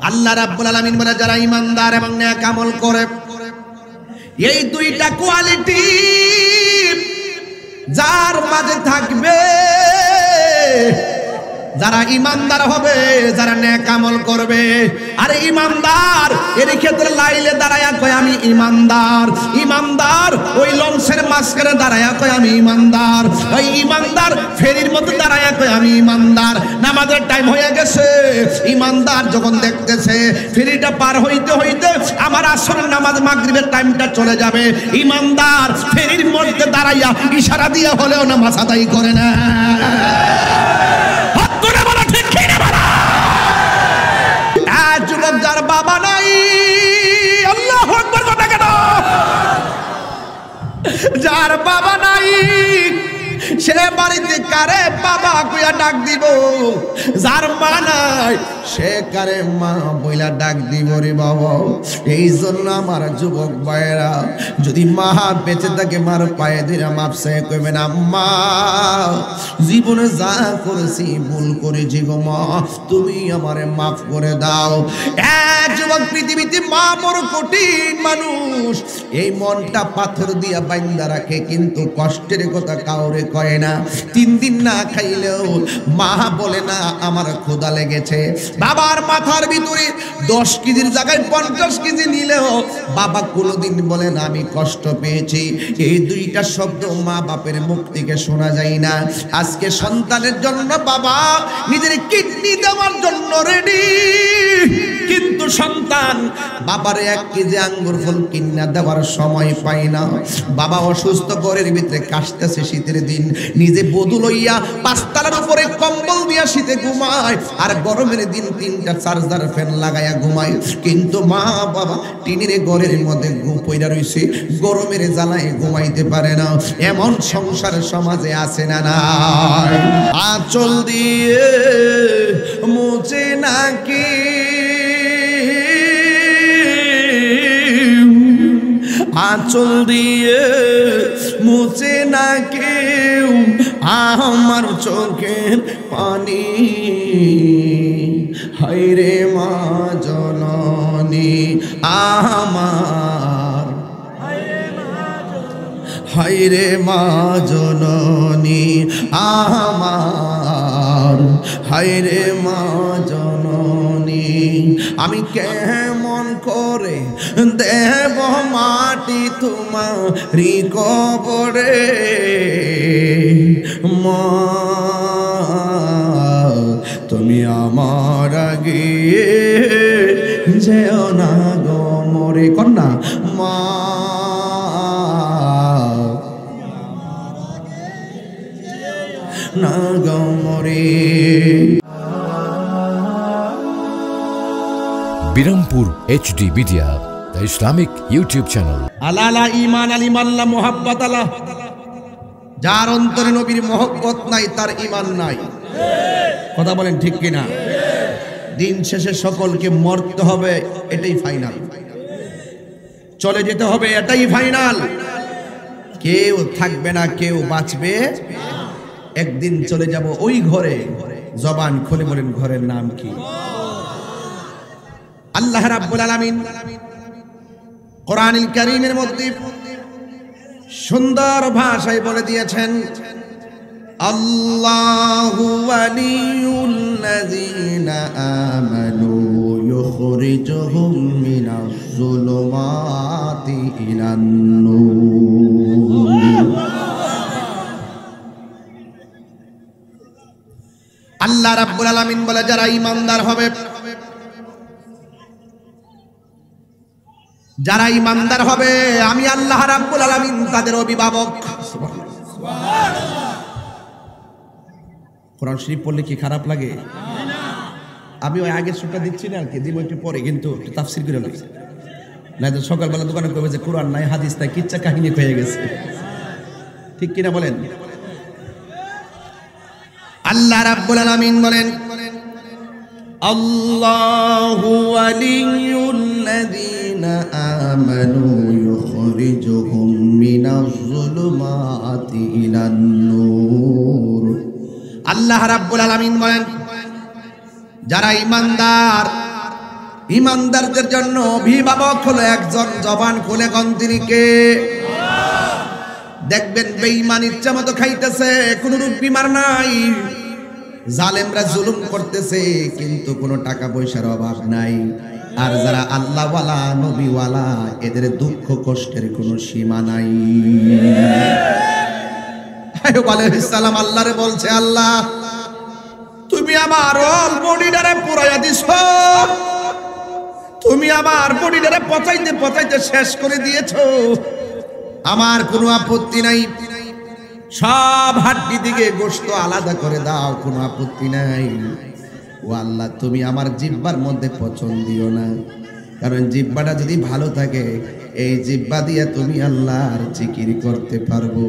আল্লাহ রাব্বুল আলামিন বলে যারা ঈমানদার এবং নেক আমল করে এই দুইটা কোয়ালিটি যার মাঝে থাকবে, যারা ঈমানদার হবে, যারা নেক আমল করবে। আরে ঈমানদার এর ক্ষেত্রে লাইলে দাঁড়ায়া কয় আমি ঈমানদার, ঈমানদার ওই লঞ্চের মাঝখানে দাঁড়ায়া কয় আমি ঈমানদার, ওই ঈমানদার ফেরির মধ্যে দাঁড়ায়া কয় আমি ঈমানদার। নামাজের টাইম হয়ে গেছে, ঈমানদার যখন দেখতেছে ফেরিটা পার হইতে হইতে আমার আসরের নামাজ মাগরিবের টাইমটা চলে যাবে, ঈমানদার ফেরির মধ্যে দাঁড়াইয়া ইশারা দিয়ে হলেও নামাজ আদায় করে না। যুবক যার বাবা নাই, আল্লাহু আকবার কথা কেন, যার বাবা নাই সে বাড়িতে কারে বাবা কইয়া ডাক দিব, যার মা নাই সে কারে মা বইলা ডাক দিব রে বাবা। এই জন্য আমার যুবক ভাইরা যদি মা বেঁচে থাকে মার পায়ে ধরে মাপ চাই কইবেন আম্মা জীবনে যা করেছি ভুল করেছি গো মা, তুমি আমারে মাফ করে দাও। এক যুবক পৃথিবীতে মা বড় কঠিন মানুষ, এই মনটা পাথর দিয়া বাইন্দা রাখে কিন্তু কষ্টের কথা কাউরে কয় না। 3 দিন না খাইলেও মা বলে না আমার ক্ষুধা লেগেছে। বাবার মাথার ভিতরে 10 কেজির জায়গায় 50 কেজি নিলেও বাবা কোনোদিন বলে না আমি কষ্ট পেয়েছি। এই দুইটা শব্দ মা বাপের মুখ থেকে শোনা যায় না। আজকে সন্তানের জন্য বাবা নিজের কিডনি দেওয়ার জন্য রেডি, কিন্তু সন্তান বাবার 1 কেজি আঙ্গুর ফল কিনা দেওয়ার সময় পায় না। বাবা অসুস্থ, ঘরের ভিতরে কাশতেছে, শীতের দিন, নিজে বধূ লইয়া 5 তলার উপরে কম্বল দিয়া শীতে ঘুমায়, আর গরমের দিন 3টা চার্জার ফ্যান লাগাইয়া ঘুমায়। কিন্তু মা বাবা টিনের ঘরের মধ্যে পইরা রইছে, গরমের জ্বালায় ঘুমাইতে পারে না। এমন সংসার সমাজে আছে না নাই? আঁচল দিয়ে মুছে নাকি আঁচল দিয়ে মুছে না কেউ আমার চোখের পানি, হায়রে মা জননী আমার, হায়রে মা জননী আমার, হায়রে মা জননী। আমি কেমন করে দেব মাটি তোমারি কবরে মা, তুমি আমার আগে যেও না গো মরে, কন্যা মা না গো মরে। Birampur HD media, the Islamic YouTube channel। আলালা ঈমান আলিমাল্লাহ মুহাব্বত আল্লাহ, যার অন্তরে নবীর মহব্বত নাই তার ঈমান নাই। কথা বলেন ঠিক কিনা? দিন শেষে সকলকে মরতে হবে, এটাই ফাইনাল। চলে যেতে হবে, এটাই ফাইনাল। কেউ থাকবে না, কেউ বাঁচবে। একদিন চলে যাব ওই ঘরে। জবান খুলে বলেন ঘরের নাম কি? আল্লাহ রাব্বুল আলামিন কোরআনুল কারীমের মধ্যে সুন্দর ভাষায় বলে দিয়েছেন, আল্লাহু ওয়ালিয়ুল্লাযীনা আমানু ইউখরিজুহুম মিনাজ যুলুমাতি ইলান নূর। আল্লাহ রাব্বুল আলামিন বলে যারা ঈমানদার হবে, যারা ঈমানদার হবে আমি আল্লাহ রাব্বুল আলামিন তাদের অভিভাবক। কোরআন শরীফ পড়লে কি খারাপ লাগে? আমি ওই আগের সুরটা দিচ্ছি না, আর কি দিব একটু পরে, কিন্তু তাফসীর করে লাগছে না তো সকালবেলা দোকানে কইবে যে কোরআন নাই, হাদিস নাই, কিচ্ছা কাহিনী হয়ে গেছে। ঠিক কিনা বলেন? আল্লাহ রাব্বুল আলামিন বলেন, আল্লাহু ওয়ালিয়ুল্লাযীনা আমানু ইউখরিজুহুম মিনাজ যুলুমাতি ইলান নূর। আল্লাহ রাব্বুল আলামিন বলেন যারা ঈমানদার ইমানদারদের জন্য অভিভাবক হলো একজন, জবান খুলে কোন তিনি কে? দেখবেন বেঈমান ইচ্ছা মতো খাইতেছে, কোনো রূপ বিমার নাই, জালেমরা জুলুম করতেছে কিন্তু কোনো টাকা পয়সার অভাব নাই। আর যারা আল্লাহওয়ালা নবীওয়ালা এদের দুঃখ কষ্টের কোনো সীমা নাই। আইয়ুব আলাইহিস সালাম আল্লাহরে বলছে, আল্লাহ তুমি আমার অল বডিটারে পুরাইয়া দিছো, তুমি আমার বডিটারে পচাইতে পচাইতে শেষ করে দিয়েছো, আমার কোনো আপত্তি নাই, সব হাড্ডি দিকে গোশত আলাদা করে দাও, কোনো আপত্তি নাই। ও আল্লাহ তুমি আমার জিহ্বার মধ্যে পছন্দ দিও না, কারণ জিহ্বাটা যদি ভালো থাকে এই জিহ্বা দিয়ে তুমি আল্লাহর জিকির করতে পারবো।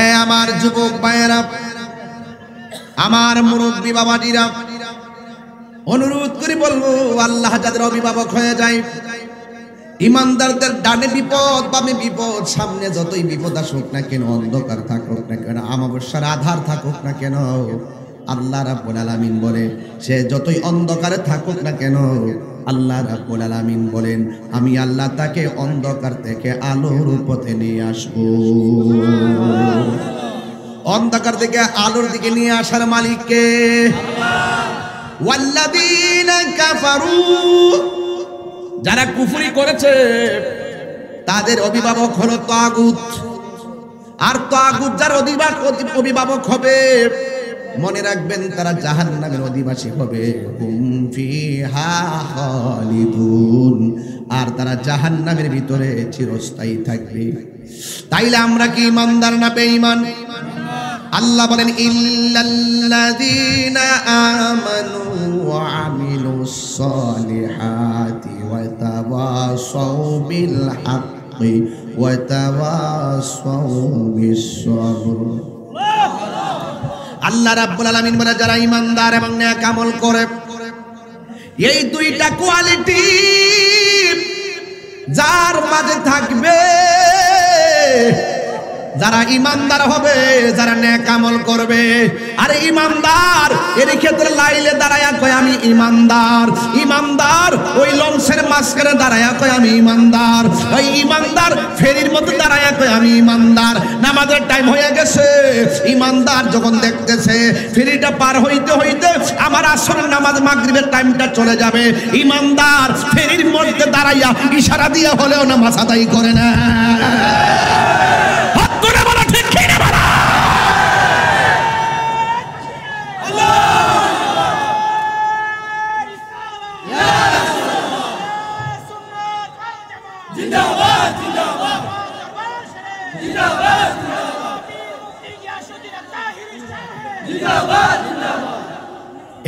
এ আমার যুবক ভাইয়েরা, আমার মুরব্বী বাবাজিরা, অনুরোধ করে বলবো, আল্লাহ যাদের অভিভাবক হয়ে যায়, ইমানদারদের ডানে বিপদ বামে বিপদ, সামনে যতই বিপদ আসুক না কেন, অন্ধকার থাকুক না কেন, অমাবস্যার আধার থাকুক না কেন, আল্লাহ রাব্বুল আলামিন বলে সে যতই অন্ধকারে থাকুক না কেন, আল্লাহ রাব্বুল আলামিন বলেন আমি আল্লাহ তাকে অন্ধকার থেকে আলোর পথে নিয়ে আসবো। অন্ধকার থেকে আলোর দিকে নিয়ে আসার মালিক কে? ওয়াল্লাযীনা কাফারু, যারা কুফরি করেছে তাদের অভিভাবক হলো তাগুত। আর তাগুত যার অভিভাবক হবে, মনে রাখবেন তারা জাহান্নামের অধিবাসী হবে। হুম ফিহা খালিদুন, আর তারা জাহান্নামের ভিতরে চিরস্থায়ী থাকবে। তাইলে আমরা কি ইমানদার না বেঈমান? আল্লাহ বলেন ইল্লাল্লাযীনা আমানু ওয়া আমিলুস সালিহাতি ওয়া তাওয়াসাউ বিল হাক্কি ওয়া তাওয়াসাউ বিস সাবর। আল্লাহ রাব্বুল আলামিন বলে যারা ইমানদার এবং নেক আমল করে, এই দুইটা কোয়ালিটি যার মাঝে থাকবে, যারা ইমানদার হবে, যারা নেক আমল করবে। আরে ইমানদার এর ক্ষেত্রে লাইলে দাঁড়ায়া কয় আমি ইমানদার, ইমানদার ওই লঞ্চের মাঝখানে দাঁড়ায়া কয় আমি ইমানদার, ওই ইমানদার ফেরির মধ্যে দাঁড়ায়া কয় আমি ইমানদার। নামাজের টাইম হয়ে গেছে, ইমানদার যখন দেখতেছে ফেরিটা পার হইতে হইতে আমার আসরের নামাজ মাগরিবের টাইমটা চলে যাবে, ইমানদার ফেরির মধ্যে দাঁড়াইয়া ইশারা দিয়ে হলেও নামাজ আদায় করে না।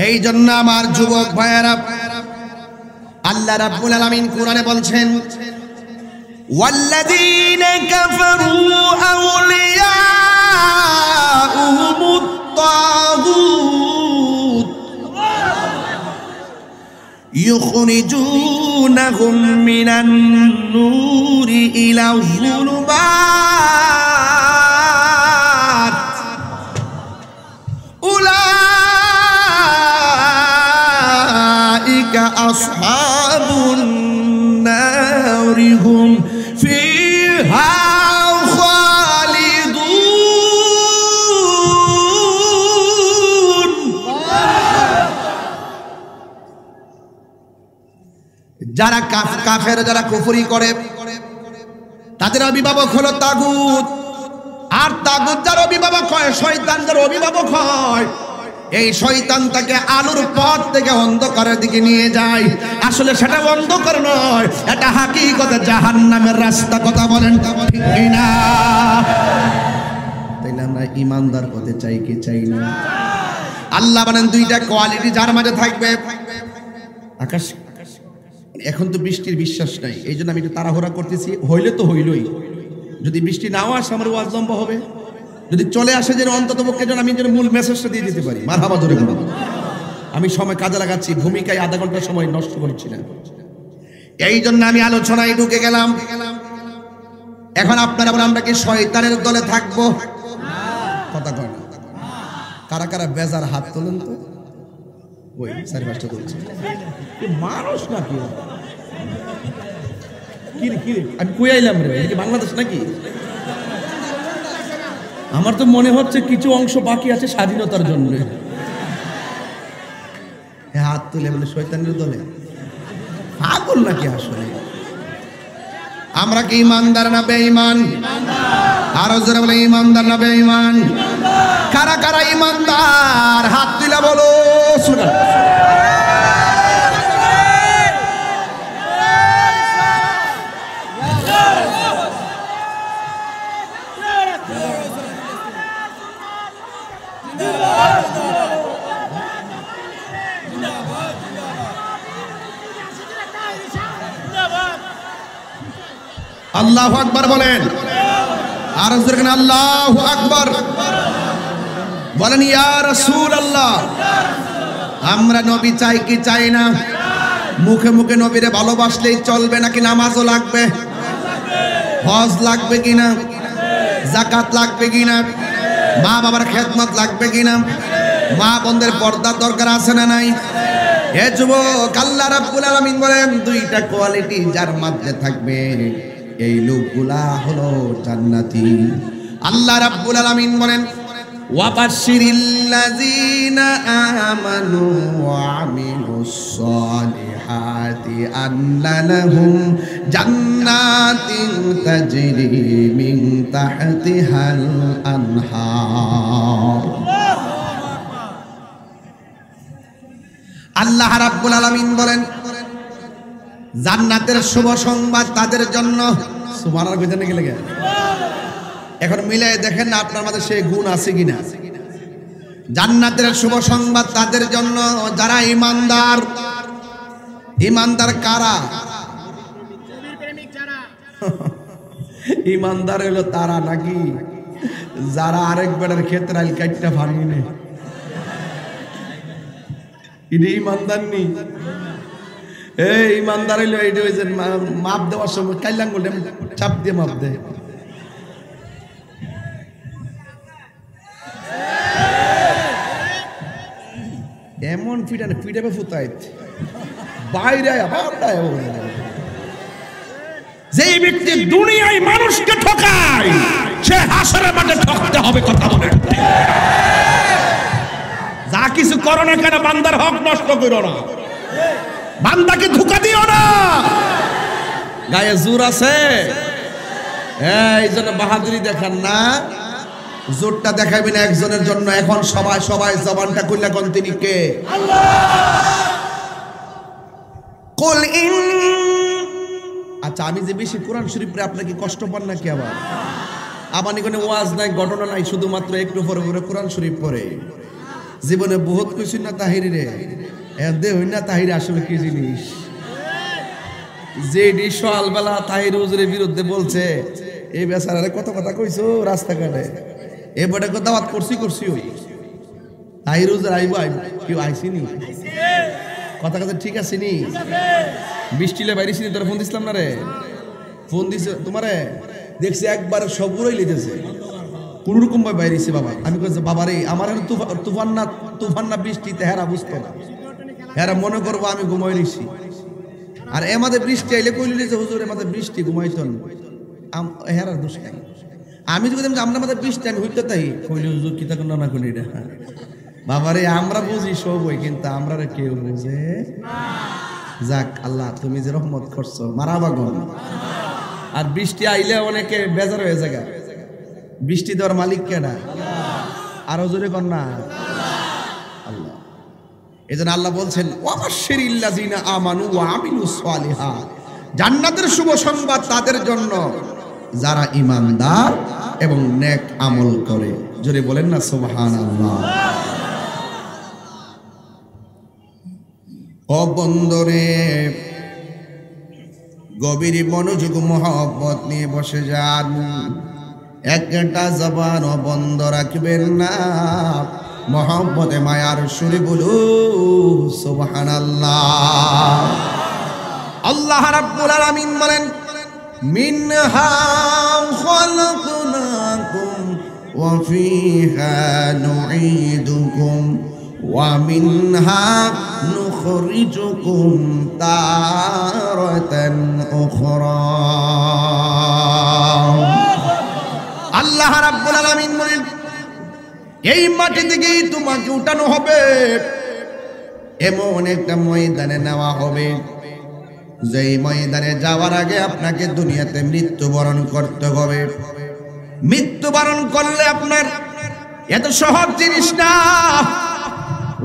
এই জন্য আমার যুবক ভাইয়েরা, আল্লাহ রাব্বুল আলামিন কোরআনে বলছেন ওয়াল্লাযীনা কাফারু আউলিয়াউহুমুত তাগুত ইউখরিজুনাহুম মিনান নূরি ইলা যুলুমাত উলাইকা আসহাবুন নারি হুম ফিহা খালিদুন। যারা কাফের, যারা কুফরি করে তাদের অভিভাবক হলো তাগুত। আর তাগুত যার অভিভাবক হয়, শয়তান যার অভিভাবক হয়, এই শয়তান তাকে আলোর পথ থেকে অন্ধকারের দিকে নিয়ে যায়। আসলে সেটা অন্ধকার নয়, এটা হাকিকতে জাহান্নামের রাস্তা। কথা বলেন ঠিক কিনা? তাইলে আমরা ইমানদার হতে চাই কি চাই না? আল্লাহ বলেন দুইটা কোয়ালিটি যার মাঝে থাকবে। আকাশ এখন তো বৃষ্টির বিশ্বাস নাই, এই জন্য আমি একটু তাড়াহুড়া করতেছি। হইলে তো হইলই, যদি বৃষ্টি নাও আসে আমার ওয়াজ লম্বা হবে, যদি চলে আসে যেন অন্তত পক্ষে যেন আমি যেন মূল মেসেজটা দিয়ে দিতে পারি। মারহাবা জোরে বলুন। আমি সময় কাজে লাগাচ্ছি, ভূমিকায় আধা ঘন্টা সময় নষ্ট করছি না। এই জন্য আমি আলোচনায় ঢুকে গেলাম। এখন আপনারা বলেন আমরা কি শয়তানের দলে থাকবো? কথা কয় না, কারা কারা বেজার হাত তোলেন তো? ওই 4-5টা তুলছে। মানুষ নাকি কি রে আমি কই আইলাম রে? এটা কি বাংলাদেশ নাকি? আমার তো মনে হচ্ছে কিছু অংশ বাকি আছে স্বাধীনতার জন্য। হাত তুলে বলে শয়তানের দলে পাগল নাকি আসলে? আমরা কি ইমানদার না বেঈমান? আরো জোরে বলে ইমানদার না বেঈমান? কারা কারা ইমানদার হাত তুলে বলো। আল্লাহু আকবার বলেন। আর জোরে বলেন আল্লাহু আকবার। বলেন ইয়া রাসূলুল্লাহ। আমরা নবী চাই কি চাই না? মুখে মুখে নবীরে ভালোবাসলেই চলবে নাকি নামাজও লাগবে? হজ লাগবে কিনা? যাকাত লাগবে কিনা? মা বাবার খেদমত লাগবে কিনা? মা বোনদের পর্দার দরকার আছে না নাই? এ যুবক, আল্লাহ রাব্বুল আলামিন বলেন দুইটা কোয়ালিটি যার মধ্যে থাকবে এই লোকগুলা হলো জান্নাতি। আল্লাহ রাব্বুল আলামিন বলেন ওয়াবাশশিরিল্লাযীনা আমানু ওয়া আমিলুস সালিহাতি আন্না লাহুম জান্নাতিন তাজরি মিন তাহতিহাল আনহার। আল্লাহ রাব্বুল আলামিন বলেন জান্নাতের শুভ সংবাদ তাদের জন্য। সুবহানাল্লাহ কইতে গেলে এখন মিলাই দেখেন না আপনার মধ্যে সেই গুণ আছে কিনা। জান্নাতের শুভ সংবাদ তাদের জন্য যারা ইমানদার। ইমানদার কারা? ইমানদার হলো তারা নাকি যারা আরেক বেটার ক্ষেত্রে আইল কাটটা ভাঙি নেই। এটা ইমানদার নেই। এই ইমানদার হইলো এইটা ওই যে মাপ দেওয়ার সময় কাইলাম বলে চাপ দিয়ে মাপ দেয়। এমন পিটাবে ফুতাই বাইরে যে ব্যক্তি দুনিয়ায় মানুষকে ঠকায় সে হাসরের মাঠে ঠকতে হবে। কথা বলে যা কিছু করো না কেন বান্দার হক নষ্ট করো না, বান্দাকে ধোঁকা দিও না। গায়ে জোর আছে এই জন্য বাহাদুরি দেখান না, জোরটা দেখাবেন একজনের জন্য। এখন সবাই সবাই জবানটা খুললে কোন তিনি কে? কুল ইন। আচ্ছা আমি যে বেশি কোরআন শরীফে আপনাকে কষ্ট পান নাকি? আবার কোনো ওয়াজ নাই, ঘটনা নাই, শুধুমাত্র একটু পরে পরে কোরআন শরীফ পড়ে। জীবনে বহুত কিছু না তাহিরি রে দে হই না তাহিরি আসলে কি জিনিস। যে সকালবেলা তাহির হুজুরের বিরুদ্ধে বলছে এই বেচারারে কত কথা কইছো রাস্তাঘাটে, এবারে দাওয়াত করছি ওই তাহির হুজুর আইব কেউ আইসিনি? কথা কথা ঠিক আছে নি? বৃষ্টিলে বাইরেছি নি? তোরা ফোন দিছিলাম না রে? ফোন দিছে তোমারে দেখছি একবারে সবগুলোই লিখেছে কোন রকম ভাবে বাইরেছি বাবা। আমি কইছি বাবা রে আমার তুফান না বৃষ্টিতে হেরা বুঝতো না, হেরা মনে করবো আমি ঘুমাই রইছি। আর এমাদের বৃষ্টি আইলে কইলি যে হুজুর এমাদের বৃষ্টি ঘুমাইতন, হেরার দোষ নাই। আমি যদি আমরা আমাদের বৃষ্টি আমি হইতে তাই কইলি হুজুর কি থাকুন না কইলি এটা বাবারে আমরা বুঝি সবই, কিন্তু আমরা কেউ বুঝে। যাক আল্লাহ তুমি যে রহমত করছো মারাবা গন। আর বৃষ্টি আইলে অনেকে বেজার হয়ে যায়, বৃষ্টি দেওয়ার মালিক কেনা? আরো জোরে কর না আল্লাহ। এজন্য আল্লাহ বলছেন ওয়াবাশশিরিল্লাযীনা আমানু ওয়া আমিলুস সালিহাত, জান্নাতের শুভ সংবাদ তাদের জন্য যারা ঈমানদার এবং নেক আমল করে। জোরে বলেন না সুবহানাল্লাহ। ও বন্দরে গভীর মনোযোগ মহব্বত নিয়ে বসে যান। একটা জবান বন্ধ রাখবেন না, মহব্বতে মায়ার সুরে বলু সুবহানাল্লাহ। আল্লাহ রাব্বুল আলামিন বলেন মিনহা খালাকনাকুম وفيها نعيدكم ومنها نخرجكم تارة أخرى আল্লাহ রাব্বুল আলামিন বলেন এই মাটি থেকেই তোমাকে উঠানো হবে এমন একটা ময়দানে নেওয়া হবে যেই ময়দানে যাওয়ার আগে আপনাকে দুনিয়াতে মৃত্যুবরণ করতে হবে মৃত্যুবরণ করলে আপনার এত সহজ জিনিস না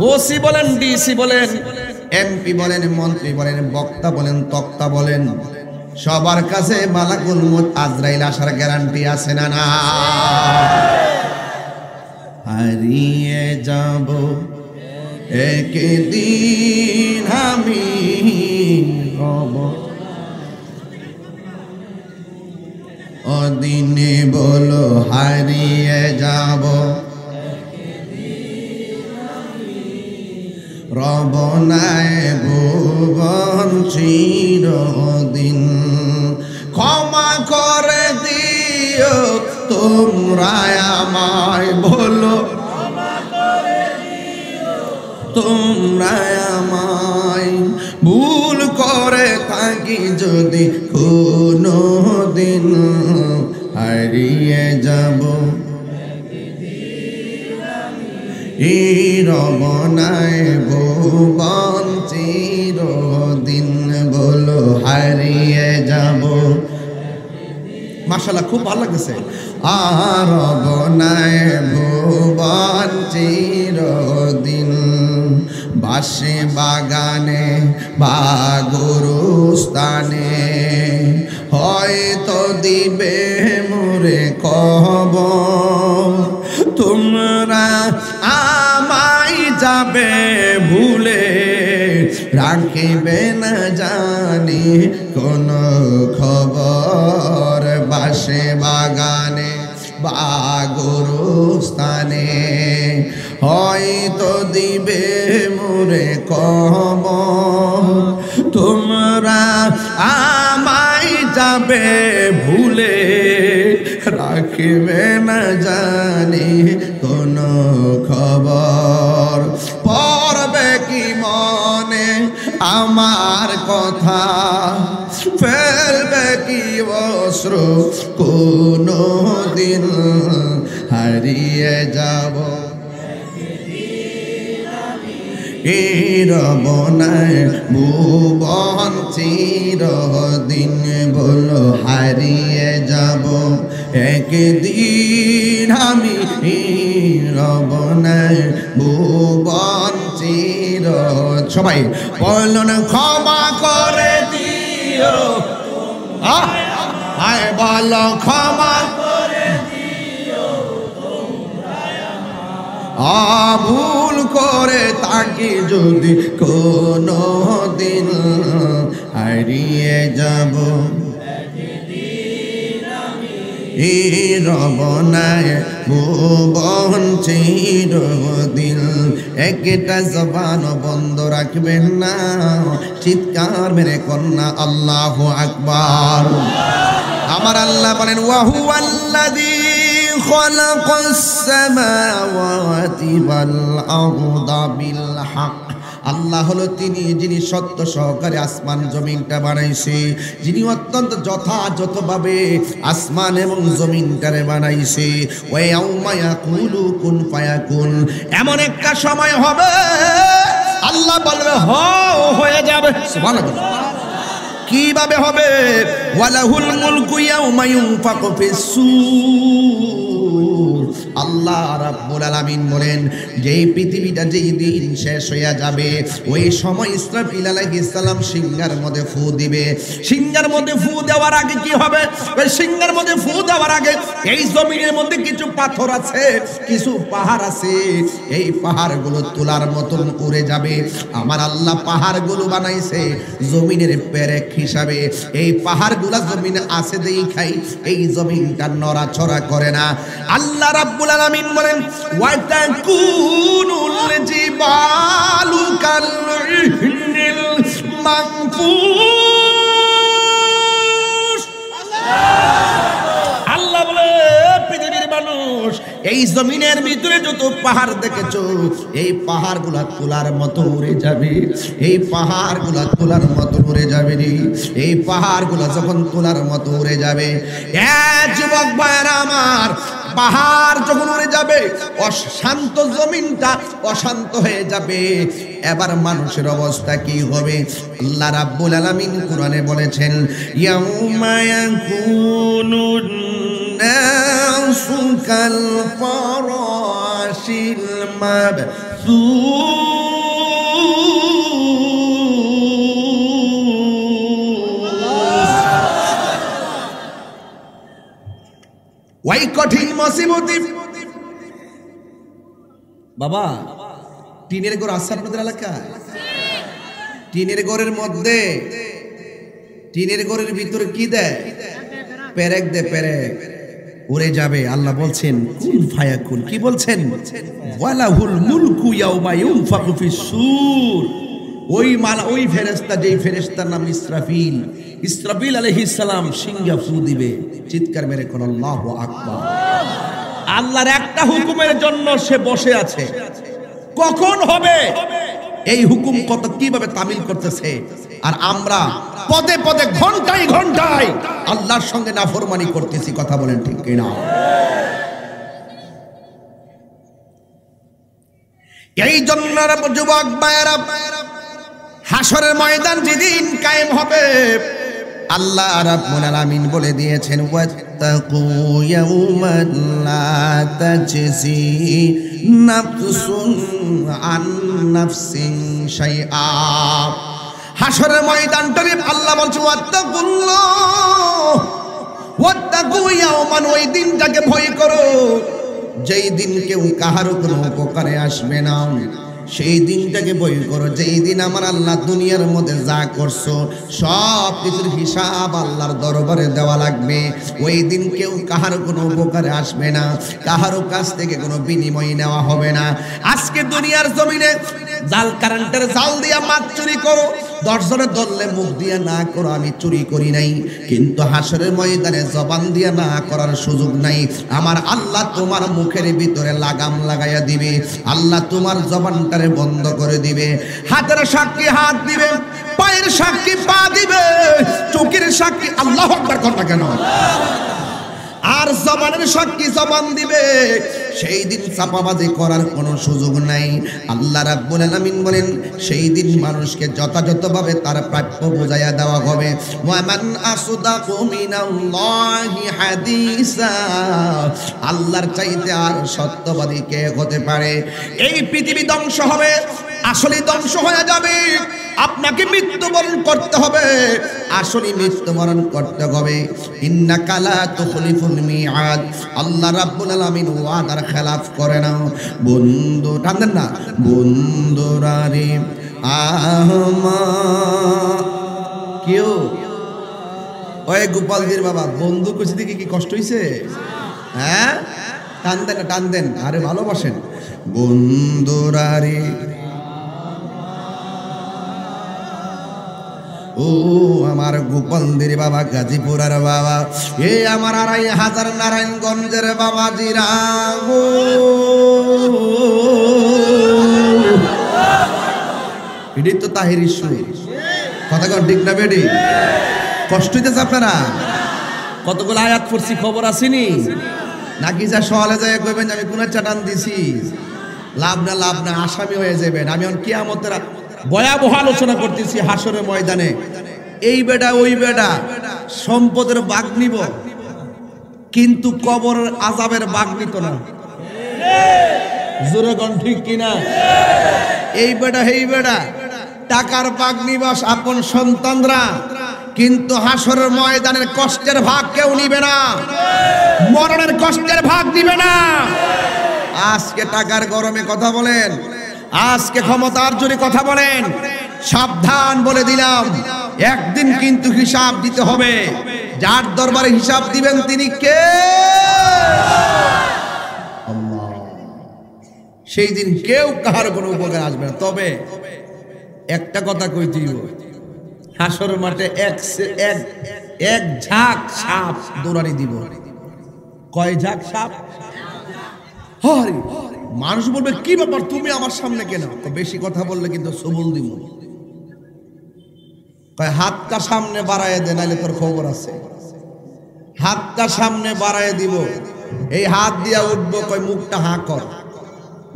ওসি বলেন ডিসি বলেন এমপি বলেন মন্ত্রী বলেন বক্তা বলেন তক্তা বলেন সবার কাছে মালাকুল মউত আজরাইল আসার গ্যারান্টি আছে না না হারিয়ে যাব একদিন আমি রব অদিনে বলো হারিয়ে যাব রব নাই ভুবন চিরদিন ক্ষমা করে দিও তোমরা আমায় বলো তোমরা আমায় ভুল করে থাকি যদি কোনো দিন হারিয়ে যাব এই রব নাই ভুবন চিরদিন বলো হারিয়ে যাব মাশাআল্লাহ খুব ভালো লাগছে আর রব নাই ভুবন চিরদিন বাসে বাগানে বা গুরুস্থানে হয়তো দিবে মোরে কবর তোমরা আমায় যাবে ভুলে রাখিবে না জানি কোন খবর বাসে বাগানে বা গুরুস্থানে হয়তো দিবে মোরে কবর তোমরা আমায় যাবে ভুলে রাখিবে না জানি কোন খবর পড়বে কি মনে আমার কথা ফেলবে কি অশ্রু কোনো দিন হারিয়ে যাব এই রব নাই ভুবন চিরদিন বলো হারিয়ে যাব একদিন আমি রব নাই ভুবন চির সবাই বলুন ক্ষমা করে দিও আয় বলো ক্ষমা ভুল করে তাকে যদি কোনো দিন হারিয়ে যাব এই রব নাই ভুবন চিরদিন একটা জবান বন্ধ রাখবেন না চিৎকার মেরে কন্যা আল্লাহু আকবার আমার আল্লাহ বলেন ওয়া হুয়াল্লাযী খালাকাস সামাওয়াতি ওয়াল আরদা বিল হক আল্লাহ হলো তিনি যিনি সত্য সহকারে আসমান জমিনটা বানাইছে যিনি অত্যন্ত যথাযথভাবে আসমান এবং জমিনটারে বানাইছে ওয়া ইয়াউমা ইয়াকুলু কুন ফায়াকুন এমন একটা সময় হবে আল্লাহ বলবে হয়ে যাবে সুবহানাল্লাহ কিভাবে হবে ওয়ালাহুল মুলকু ইয়াউমা ইউনফাকু ফিস-সূর আল্লাহ রাব্বুল আলামিন বলেন যেই পৃথিবীটা যেই দিন শেষ হয়ে যাবে ওই সময় ইসরাফিল আলাইহিস সালাম সিংহার মধ্যে ফু দিবে সিংহার মধ্যে ফু দেওয়ার আগে কি হবে ওই সিংহার মধ্যে ফু দেওয়ার আগে এই জমিনের মধ্যে কিছু পাথর আছে কিছু পাহাড় আছে এই পাহাড়গুলো তুলার মতন উড়ে যাবে আমার আল্লাহ পাহাড়গুলো বানাইছে জমিনের পেরেক হিসাবে এই পাহাড়গুলো জমিনে আছে দেখাই এই জমিনটা নড়াচড়া করে না আল্লাহ রাব্বুল আলামিন বলেন ওয়া তাকুনুল জিবালু কাল-ইহনিল মানফুস আল্লাহ বলে পৃথিবীর মানুষ এই জমিনের ভিতরে যত পাহাড় দেখেছো, এই পাহাড়গুলা তোলার মতো উড়ে যাবে, এই পাহাড়গুলা তোলার মতো উড়ে যাবে রে। এই পাহাড়গুলা যখন তোলার মতো উড়ে যাবে, যুবক ভাইরা আমার, পাহাড় যখন উড়ে যাবে, অশান্ত জমিনটা অশান্ত হয়ে যাবে। এবার মানুষের অবস্থা কি হবে? আল্লাহ রাব্বুল আলামিন কোরআনে বলেছেন, ইয়াউমা ইয়াকুনুন নাসু কাল ফারাশিল মাবসুস। ওই কঠিন মুসিবতে বাবা, টিনের ঘর আছে আপনাদের এলাকায়? টিনের ঘরের মধ্যে, টিনের ঘরের ভিতরে কি দেয়? পেরেক দেয়, পেরেক উড়ে যাবে। আল্লাহ বলছেন কুন ফায়াকুন, কি বলছেন? ওয়ালাহুল মুলকু ইয়াউমা ইউনফাকু ফিস সূর। ওই ফেরেশতা, যেই ফেরেশতার নাম ইসরাফিল, ইসরাফিল আলাইহিস সালাম সিংহা ফু দিবে। চিৎকার মেরে কোন আল্লাহু আকবার। আল্লাহর একটা হুকুমের জন্য সে বসে আছে, কখন হবে এই হুকুম কত কিভাবে তামিল করতেছে। আর আমরা পদে পদে ঘন্টায় ঘন্টায় আল্লাহর সঙ্গে নাফরমানি করতেছি। কথা বলেন ঠিক কিনা? এই জন্য যুবক ভাইয়েরা, হাসরের ময়দান যেদিন কায়েম হবে, আল্লাহ রাব্বুল আলামিন বলে দিয়েছেন, ওয়াত্তাকু ইয়াওমান লা তাজজি নাফসুন আন নাফসিন শাইআ। হাসরের ময়দানটাকে আল্লাহ বলছে ওয়াত্তাকুল্লাহ, ওয়াত্তাকু ইয়াওমান, ওই দিনটাকে ভয় করো যেই দিন কেউ কাহারও কোনো উপকারে আসবে না। সেই দিনটাকে ভয় করো যেই দিন আমার আল্লাহ দুনিয়ার মধ্যে যা করছো সব কিছুর হিসাব আল্লাহর দরবারে দেওয়া লাগবে। ওই দিন কেউ কাহারও কোনো উপকারে আসবে না, কাহারও কাছ থেকে কোনো বিনিময় নেওয়া হবে না। আজকে দুনিয়ার জমিনে জাল কারেন্টের জাল দিয়া মাছ চুরি করো, 10 জনে ধরলে মুখ দিয়া না করো আমি চুরি করি নাই, কিন্তু হাসরের ময়দানে জবান দিয়া না করার সুযোগ নাই। আমার আল্লাহ তোমার মুখের ভিতরে লাগাম লাগাইয়া দিবে, আল্লাহ তোমার জবানটারে বন্ধ করে দিবে। হাতের সাক্ষী হাত দিবে, পায়ের সাক্ষী পা দিবে, চোখের সাক্ষী আল্লাহু আকবার কথা কেন, আর জবানের সাক্ষী জবান দিবে। সেই দিন চাপাবাজি করার কোনো সুযোগ নাই। আল্লাহ রাব্বুল আলামিন বলেন, সেই দিন মানুষকে যথাযথভাবে তার প্রাপ্য বুঝাইয়া দেওয়া হবে। ওয়ামান আসদাকু মিনাল্লাহি হাদিসা, আল্লাহর চাইতে আর সত্যবাদী কে হতে পারে? এই পৃথিবী ধ্বংস হবে, আসলে ধ্বংস হয়ে যাবে। আপনাকে মৃত্যুবরণ করতে হবে, আসলে মৃত্যুবরণ করতে হবে। ইন্নাকা লা তুখলিফুল মিআদ, আল্লাহ রাব্বুল আলামিন ওয়াদার খেলাফ করে না। বন্ধু টানেন না, বন্ধুরা রে আহমা কেউ ওই গোপালগির বাবা বন্ধু কইছে দেখি কি কষ্ট হইছে? হ্যাঁ, টান দেন না, টান দেন, আরে ভালোবাসেন। বন্ধুরা রে ও আমার গোপালদের বাবা, গাজীপুরের বাবা, এ আমার 2500 নারায়ণগঞ্জের বাবা জিরা গো, এটাই তো তাহির ইস্যু। কথা কন ঠিক না বেডি? কষ্ট হইতেছে আপনারা? কতগুলো আয়াত পড়ছি খবর আসেনি নাকি? যা সওয়ালে যায় কইবেন আমি কোন চাটান দিছি, লাভ না লাভ না, আসামি হয়ে যাবেন। আমি এখন কিয়ামতের ভয়াবহ আলোচনা করতেছি হাসরের ময়দানে। এই বেটা ওই বেটা সম্পদের ভাগ নিব, কিন্তু কবরের আযাবের ভাগ নিত না। জোরে কোন ঠিক কিনা? এই বেটা এই বেটা টাকার ভাগ নিবাস আপন সন্তানরা, কিন্তু হাসরের ময়দানের কষ্টের ভাগ কেউ নিবে না, মরণের কষ্টের ভাগ নিবে না। আজকে টাকার গরমে কথা বলেন, আজকে ক্ষমতার জোরে কথা বলেন, সাবধান বলে দিলাম, একদিন কিন্তু হিসাব দিতে হবে। যার দরবারে হিসাব দিবেন তিনি কে? আল্লাহ। সেই দিন কেউ কাহার কোনো উপকার আসবে না। তবে একটা কথা কই দিব, হাসর মাঠে এক ঝাঁক সাপ দৌড়ানি দিব। কয় ঝাঁক সাপ? হরি মানুষ বলবে কি ব্যাপার তুমি আমার সামনে কেন? বেশি কথা বললে কিন্তু সবল দিব। কয় হাতটা সামনে বাড়ায় দে, নাইলে তোর খবর আছে। হাতটা সামনে বাড়ায় দিব, এই হাত দিয়া উঠবো। কয় মুখটা হা কর,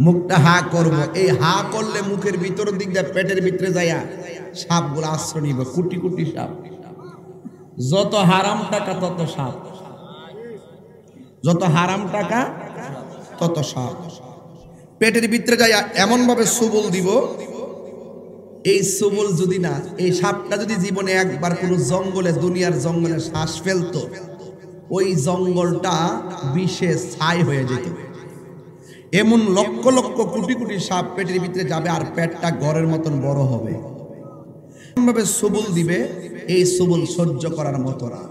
মুখটা হা করব। এই হা করলে মুখের ভিতর দিক দিয়ে পেটের ভিতরে যাইয়া সাপগুলো আশ্রয় নিব, কোটি কোটি সাপ। যত হারাম টাকা তত সাপ, যত হারাম টাকা তত সাপ। পেটের ভিতরে যাইয়া এমন ভাবে সবল দিব, এই সবল যদি না, এই সাপটা যদি জীবনে একবার কোনো জঙ্গলে, দুনিয়ার জঙ্গলে শ্বাস ফেলতো, ওই জঙ্গলটা বিষে ছাই হয়ে যেত। এমন লক্ষ লক্ষ কোটি কোটি সাপ পেটের ভিতরে যাবে, আর পেটটা ঘরের মতন বড় হবে। এমনভাবে সবল দিবে, এই সবল সহ্য করার মতো না।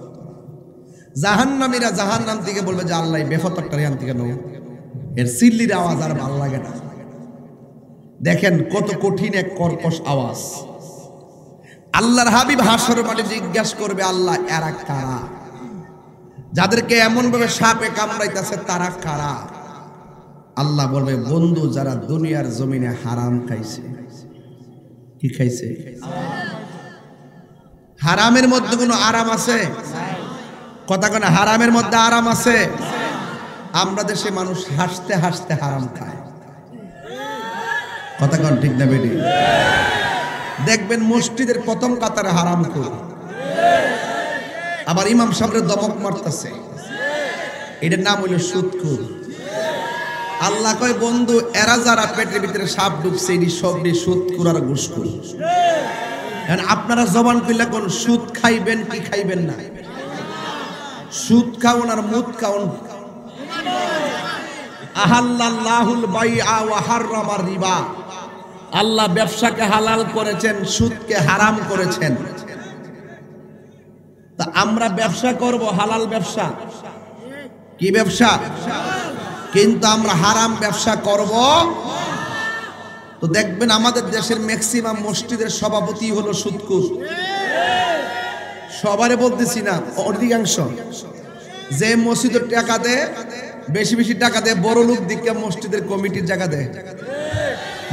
জাহান্নামীরা জাহান্নাম থেকে বলবে যে আল্লাহ বেফতরটা রিয়ান থেকে নো, এর সিল্লির আওয়াজ আর ভালো লাগে না। দেখেন কত কঠিন এক কর্কশ আওয়াজ। আল্লাহর হাবিব হাসর মাঠে জিজ্ঞাসা করবে, আল্লাহ এরা কারা? যাদেরকে এমন ভাবে সাপে কামড়াইতেছে তারা কারা? আল্লাহ বলবে, বন্ধু যারা দুনিয়ার জমিনে হারাম খাইছে। কি খাইছে? হারামের মধ্যে কোনো আরাম আছে? কথা কোন হারামের মধ্যে আরাম আছে? আমরা দেশে মানুষ হাসতে হাসতে হারাম খায়। কথা কোন ঠিক না বেটি? দেখবেন মসজিদের প্রথম কাতারে হারাম করে, আবার ইমাম সাহেবের দমক মারতেছে, এটার নাম হইল সুদখোর। আল্লাহ কয়, বন্ধু এরা যারা পেটের ভিতরে সাপ ঢুকছে, এটি সবটি সুদখোর আর ঘুষখোর। আপনারা জবান কইলা কোন সুদ খাইবেন কি খাইবেন না? সুদ খাওন আর মুদ খাওন। আহাল্লাল্লাহুল বাইআ ওয়া হাররামা রিবা। আল্লাহ ব্যবসাকে হালাল করেছেন, সুদকে হারাম করেছেন। তা আমরা ব্যবসা করব হালাল ব্যবসা, কি ব্যবসা? কিন্তু আমরা হারাম ব্যবসা করব। তো দেখবেন আমাদের দেশের ম্যাক্সিমাম মসজিদের সভাপতি হলো সুদখোর। সবারে বলতেছি না, অধিকাংশ। যে মসজিদের টাকা দেয়, বেশি বেশি টাকা দেয়, বড় লোক দিকে মসজিদের কমিটির জায়গা দেয়।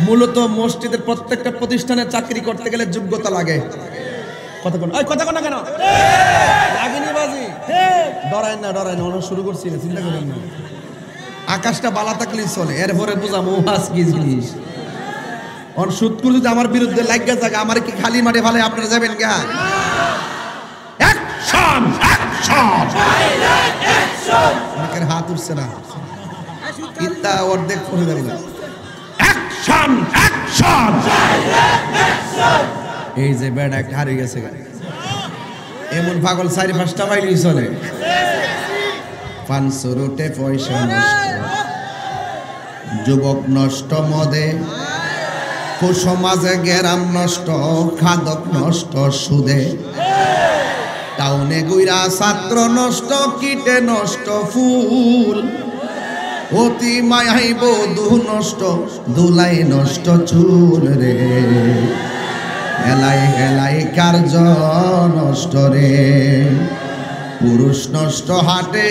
মূলত মসজিদের প্রত্যেকটা প্রতিষ্ঠানে চাকরি করতে গেলে যোগ্যতা লাগে। কথা কোন না কেন লাগেনি বাজি? ডরায় না, অনেক শুরু করছি না, চিন্তা করেন না। আকাশটা বালা থাকলেই চলে, এরপরে বুঝামো ওয়াজ কি জিনিস। অন সুদখোর যদি আমার বিরুদ্ধে লাগিয়া থাকে, আমার কি খালি মাঠে ভালে আপনারা যাবেন গা? Action action action! অনেকের হাত উঠছে না, ইত্তা অর্ধেক করে দিল। Action action action! এই যে ব্যাড একটা হারিয়ে গেছে, এমন পাগল 4-5টা বাইরেই চলে। পাঁচশো রুটে পয়সা নষ্ট, যুবক নষ্ট মদে, কুসমাজে গেরাম নষ্ট, খাদক নষ্ট সুদে, টাউনে গুইরা ছাত্র নষ্ট, কিটে নষ্ট ফুল, অতি মায়াই বধূ নষ্ট, দুলাই নষ্ট চুল রে, হেলাই হেলাই কার্য নষ্ট রে, পুরুষ নষ্ট হাটে,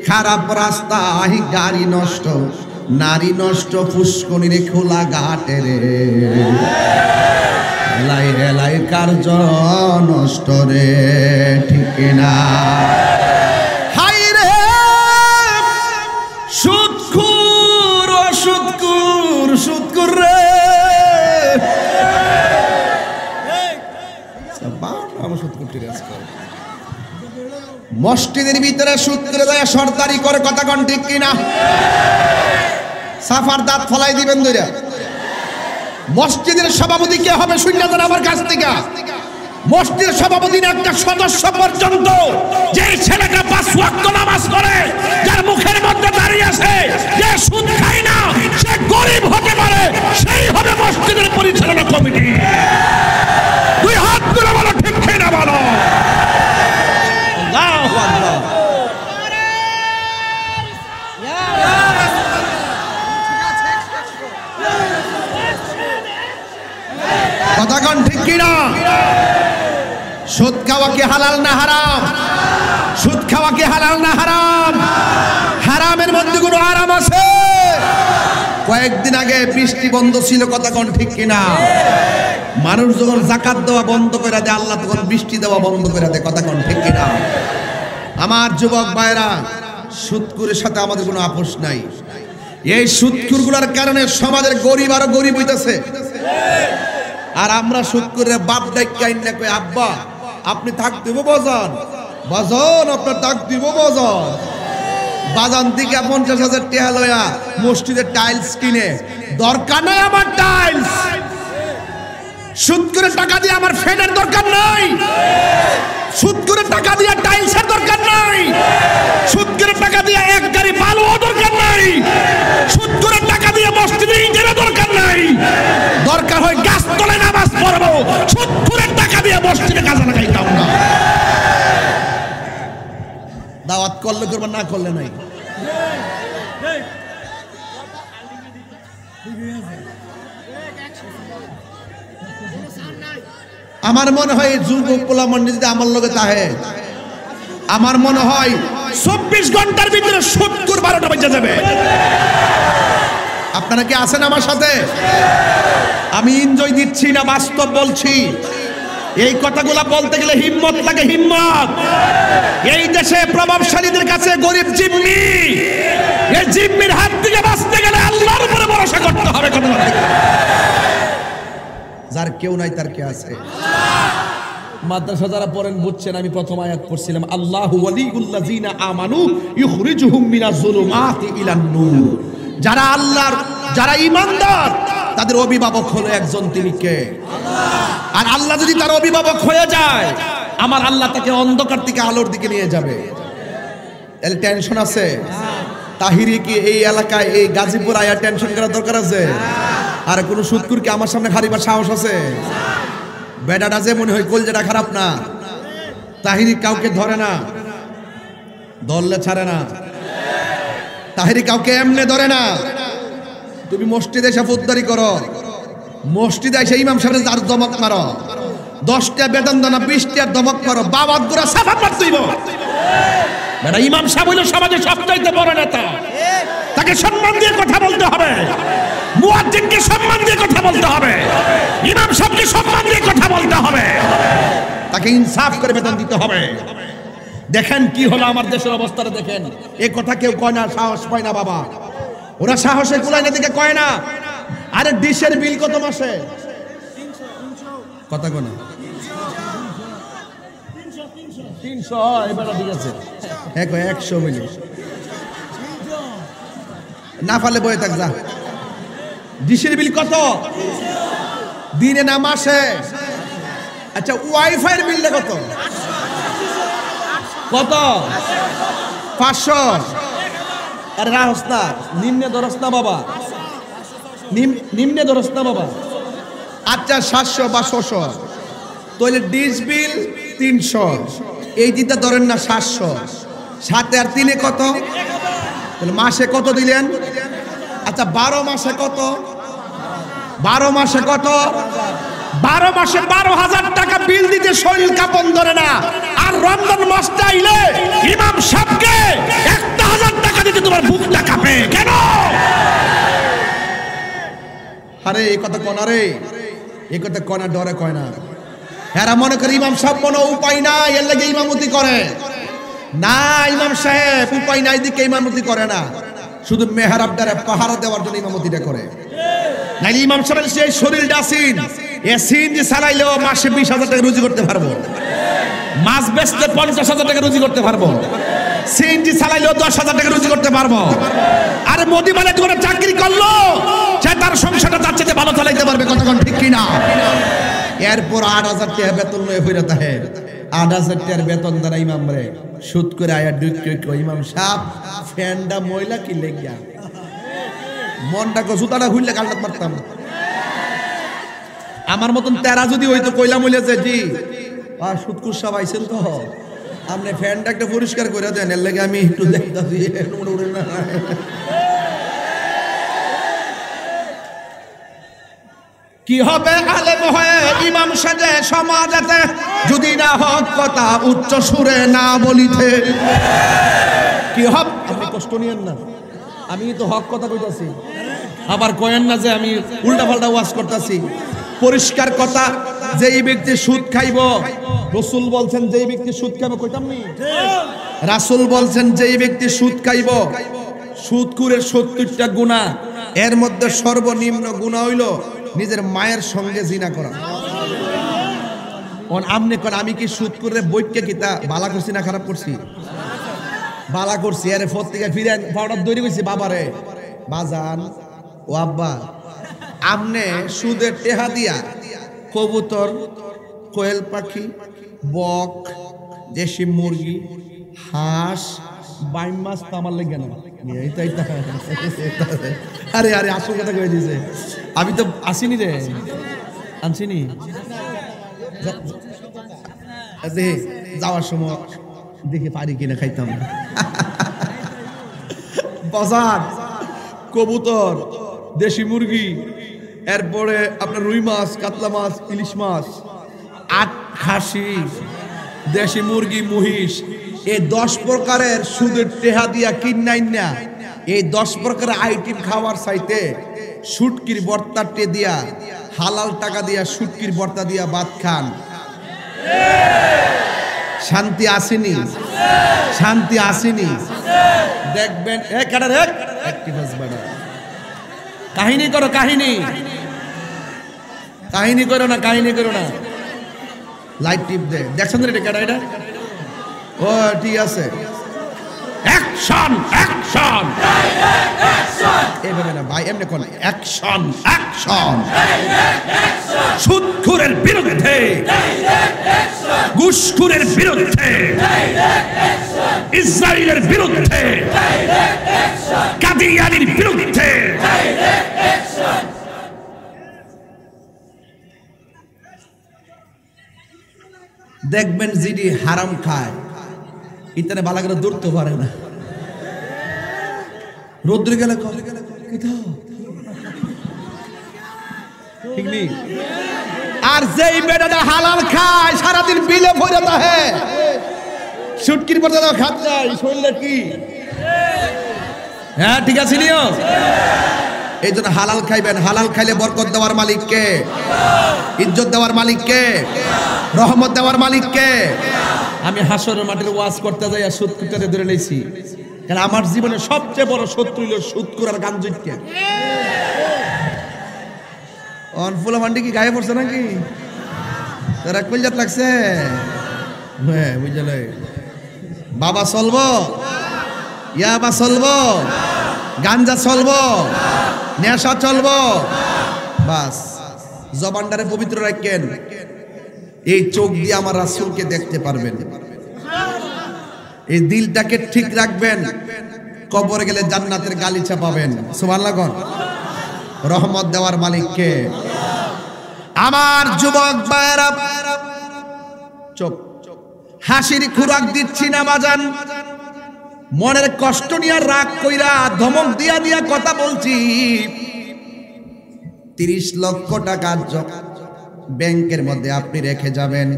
খারাপ রাস্তায় গাড়ি নষ্ট, নারী নষ্ট পুষ্করিণী খোলা ঘাটে রে, হেলাই হেলাই কার্য নষ্ট রে, ঠিক না? হাই রে সুদখোর ও সুদখোর, সুদখোর রে। মসজিদের ভিতরে সুদ করে দেয়, সরদারি করে, কথা কোন ঠিক কিনা? সাফার দাঁত ফলাই দিবেন দুইরা। মসজিদের সভাপতি কে হবে শুননা দেন আমার কাছ থেকে। মসজিদের সভাপতির একটা সদস্য পর্যন্ত, যে ছেলেটা 5 ওয়াক্ত নামাজ পড়ে, যার মুখের মধ্যে দাঁড়িয়ে আছে, যে সুদ খায় না, সে গরিব হতে পারে, সেই হবে মসজিদের পরিচালনা কমিটি। দুই হাত তুলে বলো ঠিক কিনা বলো। আল্লাহু আকবার। কথা কোন ঠিক কিনা? সুদ খাওয়া কি হালাল না হারাম? সুদ খাওয়া কি হালাল না হারাম? হারাম হারামের মধ্যে কোনো আরাম আছে? কয়েকদিন আগে বৃষ্টি বন্ধ ছিল, কথা কোন ঠিক কিনা? মানুষ যখন যাকাত দেওয়া বন্ধ করে দেয়, আল্লাহ তখন বৃষ্টি দেওয়া বন্ধ করে দেয়, কথা কোন ঠিক কিনা? আমার যুবক ভাইরা, সুদখোরের সাথে আমাদের কোনো আপোষ নাই। এই সুদখোরগুলোর কারণে সমাজের গরিব আরো গরিব হইতেছে। আর আমরা সুদখোরের বাপ ডাইকাইন না কই, আব্বা আপনি থাক দিব বাজান, বাজান আপনার ডাক দিব বাজান। বাজান থেকে 50,000 টাকা লয়া মসজিদের টাইলস কিনে, দরকার নাই আমার টাইলস। সুদ করে টাকা দিয়ে আমার ফ্যানের দরকার নাই, সুদ করে টাকা দিয়ে টাইলসের দরকার নাই, সুদ করে টাকা দিয়ে এক গাড়ি বালুও দরকার নাই, সুদ করে টাকা দিয়ে মসজিদে ইটের দরকার নাই। দরকার হয় গাছতলায় নামাজ পড়বো, সুদ করে টাকা দিয়ে মসজিদে কাজে লাগাইতাম না। দাওয়াত করলে করবো, না করলে নাই। আমার মনে হয় যুগ পোলা মন্দির আমার লগে তাহে, আমার মনে হয় 24 ঘন্টার ভিতরে 70-12টা বেজে যাবে। আপনারা কি আছেন আমার সাথে? আমি এনজয় দিচ্ছি না, বাস্তব বলছি। এই কথাগুলা বলতে গেলে হিম্মত লাগে, হিম্মত। এই দেশে প্রভাবশালীদের কাছে গরিব জিম্মি, এই জিম্মির হাত থেকে বাঁচতে গেলে আল্লাহর উপরে ভরসা করতে হবে। যার কেউ নাই তার কে আছে? মাদ্রাসা যারা পড়েন বুঝছেন, আমি প্রথম আয়াত পড়ছিলাম, আল্লাহু ওয়ালিউল্লাযিনা আমানু ইখরিজুহুম মিনাজ যুলুমাতি ইলান নূর। যারা আল্লাহর, যারা ঈমানদার, তাদের অভিভাবক হলো একজন, তিনি কে? আল্লাহ। আর আল্লাহ যদি তার অভিভাবক হয়ে যায়, আমার আল্লাহ তাকে অন্ধকার থেকে আলোর দিকে নিয়ে যাবে। এর টেনশন আছে? তাহিরি কি এই এলাকায়, এই গাজীপুর আয়া টেনশন করার দরকার আছে? আর কোন সুদখোর কি আমার সামনে খারিবার সাহস আছে? বেটাটা যে মনে হয় কলজেটা খারাপ না, তাহিরি কাউকে ধরে না, ধরলে ছাড়ে না। তাহিরি কাউকে এমনে ধরে না। তুমি মসজিদে এসে ফৌজদারি করো, মসজিদে এসে ইমাম সাহেবের যার দমক মারো, 10টা বেতন দাও না, 20টার দমক মারো, বাবা গুড়া সাফা মার তুইব। বেটা ইমাম সাহেব হইল সমাজের সবচাইতে বড় নেতা, তাকে সম্মান দিয়ে কথা বলতে হবে, মুয়াজ্জিনকে সম্মান দিয়ে কথা বলতে হবে, ইমাম সাহেবকে সম্মান দিয়ে কথা বলতে হবে, তাকে ইনসাফ করে বেতন দিতে হবে। দেখেন কি হলো আমার দেশের অবস্থাটা, দেখেন। এই কথা কেউ কয় না, সাহস পায় না বাবা, ওরা সাহসে কুলায় না দিকে কয় না। আরে ডিশের বিল কত মাসে? কথা কয় না, 300 এবার ঠিক আছে, 100 মিলি না পারলে বয়ে থাক যা। ডিশের বিল কত? দিনে না মাসে? আচ্ছা ওয়াইফাই এর বিলটা কত? কত? 500? আরে রাহস না, নিম্নে ধরস না বাবা, নিম্নে ধরস না বাবা। আচ্ছা 700 বা 600, তাহলে ডিশ বিল 300, এই দিকটা ধরেন না 700, 7 আর 3 কত? তাহলে মাসে কত দিলেন? আচ্ছা 12 মাসে কত? 12 মাসে কত? 12 মাসে 12,000 টাকা বিল দিতে শরীর কাঁপন ধরে না। আর রমজান মাসটা আইলে ইমাম সাহেবকে 1,000 টাকা দিতে তোমার বুকটা কাঁপে কেন? আরে এই কথা কোনা রে, এই কথা কোনা ডরে কয় না। এরা মনে করে ইমাম সাহেব কোনো উপায় নাই, এর লাগে ইমামতি করে না। ইমাম সাহেব উপায় নাই দিকে ইমামতি করে না, শুধু মেহরাবদারে পাহারা দেওয়ার জন্য ইমামতিটা করে। নাইলে ইমাম সাহেবের সেই শরীরটা সিন, এ সিন যে চালাইলেও মাসে 20,000 টাকা রুজি করতে পারবো, মাছ বেচতে 50,000 টাকা রুজি করতে পারবো, সিএনজি চালাইলেও 10,000 টাকা রুজি করতে পারবো। আরে মোদি মানে যখন চাকরি করলো, সে তার সংসারটা তার চেয়ে ভালো চালাইতে পারবে, কতক্ষণ ঠিক কিনা? এরপর 8,000 টাকা বেতন লয়ে ফিরে তাহে, 8,000 টাকার বেতন দ্বারা ইমাম রে সুদ করে আয়া ডুক ইমাম সাহেব ফ্যানটা ময়লা কি লেগিয়া মনটা জুতাটা খুললে কালটা মারতাম। আমার মতন তেরা যদি হইতো কইলা মইলে যে জি সুদকুর সব আইছেন তো আপনি ফ্যানটা একটা পরিষ্কার করে দেন, এর লাগে আমি একটু দেখতেছি। কি হবে আলেম হয়ে ইমাম সাজে সমাজেতে, যদি না হক কথা উচ্চ সুরে না বলিতে। কি হবে? আপনি কষ্ট নিয়েন না, আমি তো হক কথা কইতাছি, আবার কয়েন না যে আমি উল্টা পাল্টা ওয়াজ করতেছি। পরিষ্কার কথা, যেই ব্যক্তি সুদ খাইব, রাসূল বলছেন যেই ব্যক্তি সুদ খাইব, কইতাম নি রাসূল বলছেন যেই ব্যক্তি সুদ খাইব, সুদখোরের 70টা গুনাহ, এর মধ্যে সর্বনিম্ন গুনাহ হইল নিজের মায়ের সঙ্গে জিনা করা। আমনে কোন আমি কি সুদখোরে বইকে কিতা বালা করছি না খারাপ করছি? বালা করছি। আরে ফতিকা ফিরেন পাউডার দৌড়ি গেছি বাবারে, বাজান ও আব্বা, আমনে সুদের টেহা দিয়া কবুতর, কোয়েল পাখি, বক, দেশি মুরগি, হাঁস, বাইম মাছ তো আমার লেগে না। আরে আরে আসল কথা কয়ে দিয়েছে, আমি তো আসিনি রে, আনছিনি। যাওয়ার সময় দেখে পারি কিনা খাইতাম। বাজার, কবুতর, দেশি মুরগি, এরপরে আপনার রুই মাছ, কাতলা মাছ, ইলিশ মাছ, আট খাসি, দেশি মুরগি, মহিষ, এই 10 প্রকারের সুদের টেহা দিয়া কিনাইন না, এই 10 প্রকারের আইটেম খাওয়ার চাইতে শুটকির বর্তা টে দিয়া, হালাল টাকা দিয়া শুটকির বর্তা দিয়া ভাত খান, শান্তি আসেনি? শান্তি আসেনি? দেখবেন কাহিনী করো, কাহিনী কাহিনী করো না, কাহিনী করো না। লাইট টিপ দে, দেখছেন রে এটা এটা? ও ঠিক আছে, অ্যাকশন অ্যাকশন, এভাবে না ভাই, এমনি কোন অ্যাকশন অ্যাকশন। সুদখোরের বিরুদ্ধে, ঘুষখোরের বিরুদ্ধে, ইসরায়েলের বিরুদ্ধে, কাদিয়ানির বিরুদ্ধে। দেখবেন যিনি হারাম খায় ইতারে বালা করে দৌড়তে পারে না, রোদ্রে গেলে ঠিক নেই। আর যেই বেটাটা হালাল খায় সারাদিন বিলে ভরে থাকে, শুটকির পর খাত যায় শরীরে কি, হ্যাঁ ঠিক আছে নিও। এই জন্য হালাল খাইবেন। হালাল খাইলে বরকত দেওয়ার মালিক কে? ইজ্জত দেওয়ার মালিক কে? রহমত দেওয়ার মালিক কে? আমি হাসরের মাটির ওয়াজ করতে যাই আর সুদকুটারে ধরে নিয়েছি, কারণ আমার জীবনে সবচেয়ে বড় শত্রু হলো সুদকুর আর গাঞ্জুইকে। অনফুলা মান্ডি কি গায়ে পড়ছে নাকি? তারা কইজাত লাগছে, হ্যাঁ বুঝলে। বাবা চলবো, ইয়াবা চলবো, গাঞ্জা চলবো, নেশা চলবো, বাস জবানটারে পবিত্র রাখেন। এই চোখ দিয়ে আমার রাসূলকে দেখতে পারবেন, এই দিলটাকে ঠিক রাখবেন, কবরে গেলে জান্নাতের গালিচা পাবেন। সুবহানাল্লাহ। রহমত দেওয়ার মালিক কে? আমার যুবক ভাইরা চুপ, হাসির খুরাক দিচ্ছি না বাজান, মনের কষ্ট নিয়ে রাগ কইরা ধমক দিয়া দিয়া কথা বলছি। 30 লক্ষ টাকা ব্যাংকের মধ্যে আপনি রেখে যাবেন,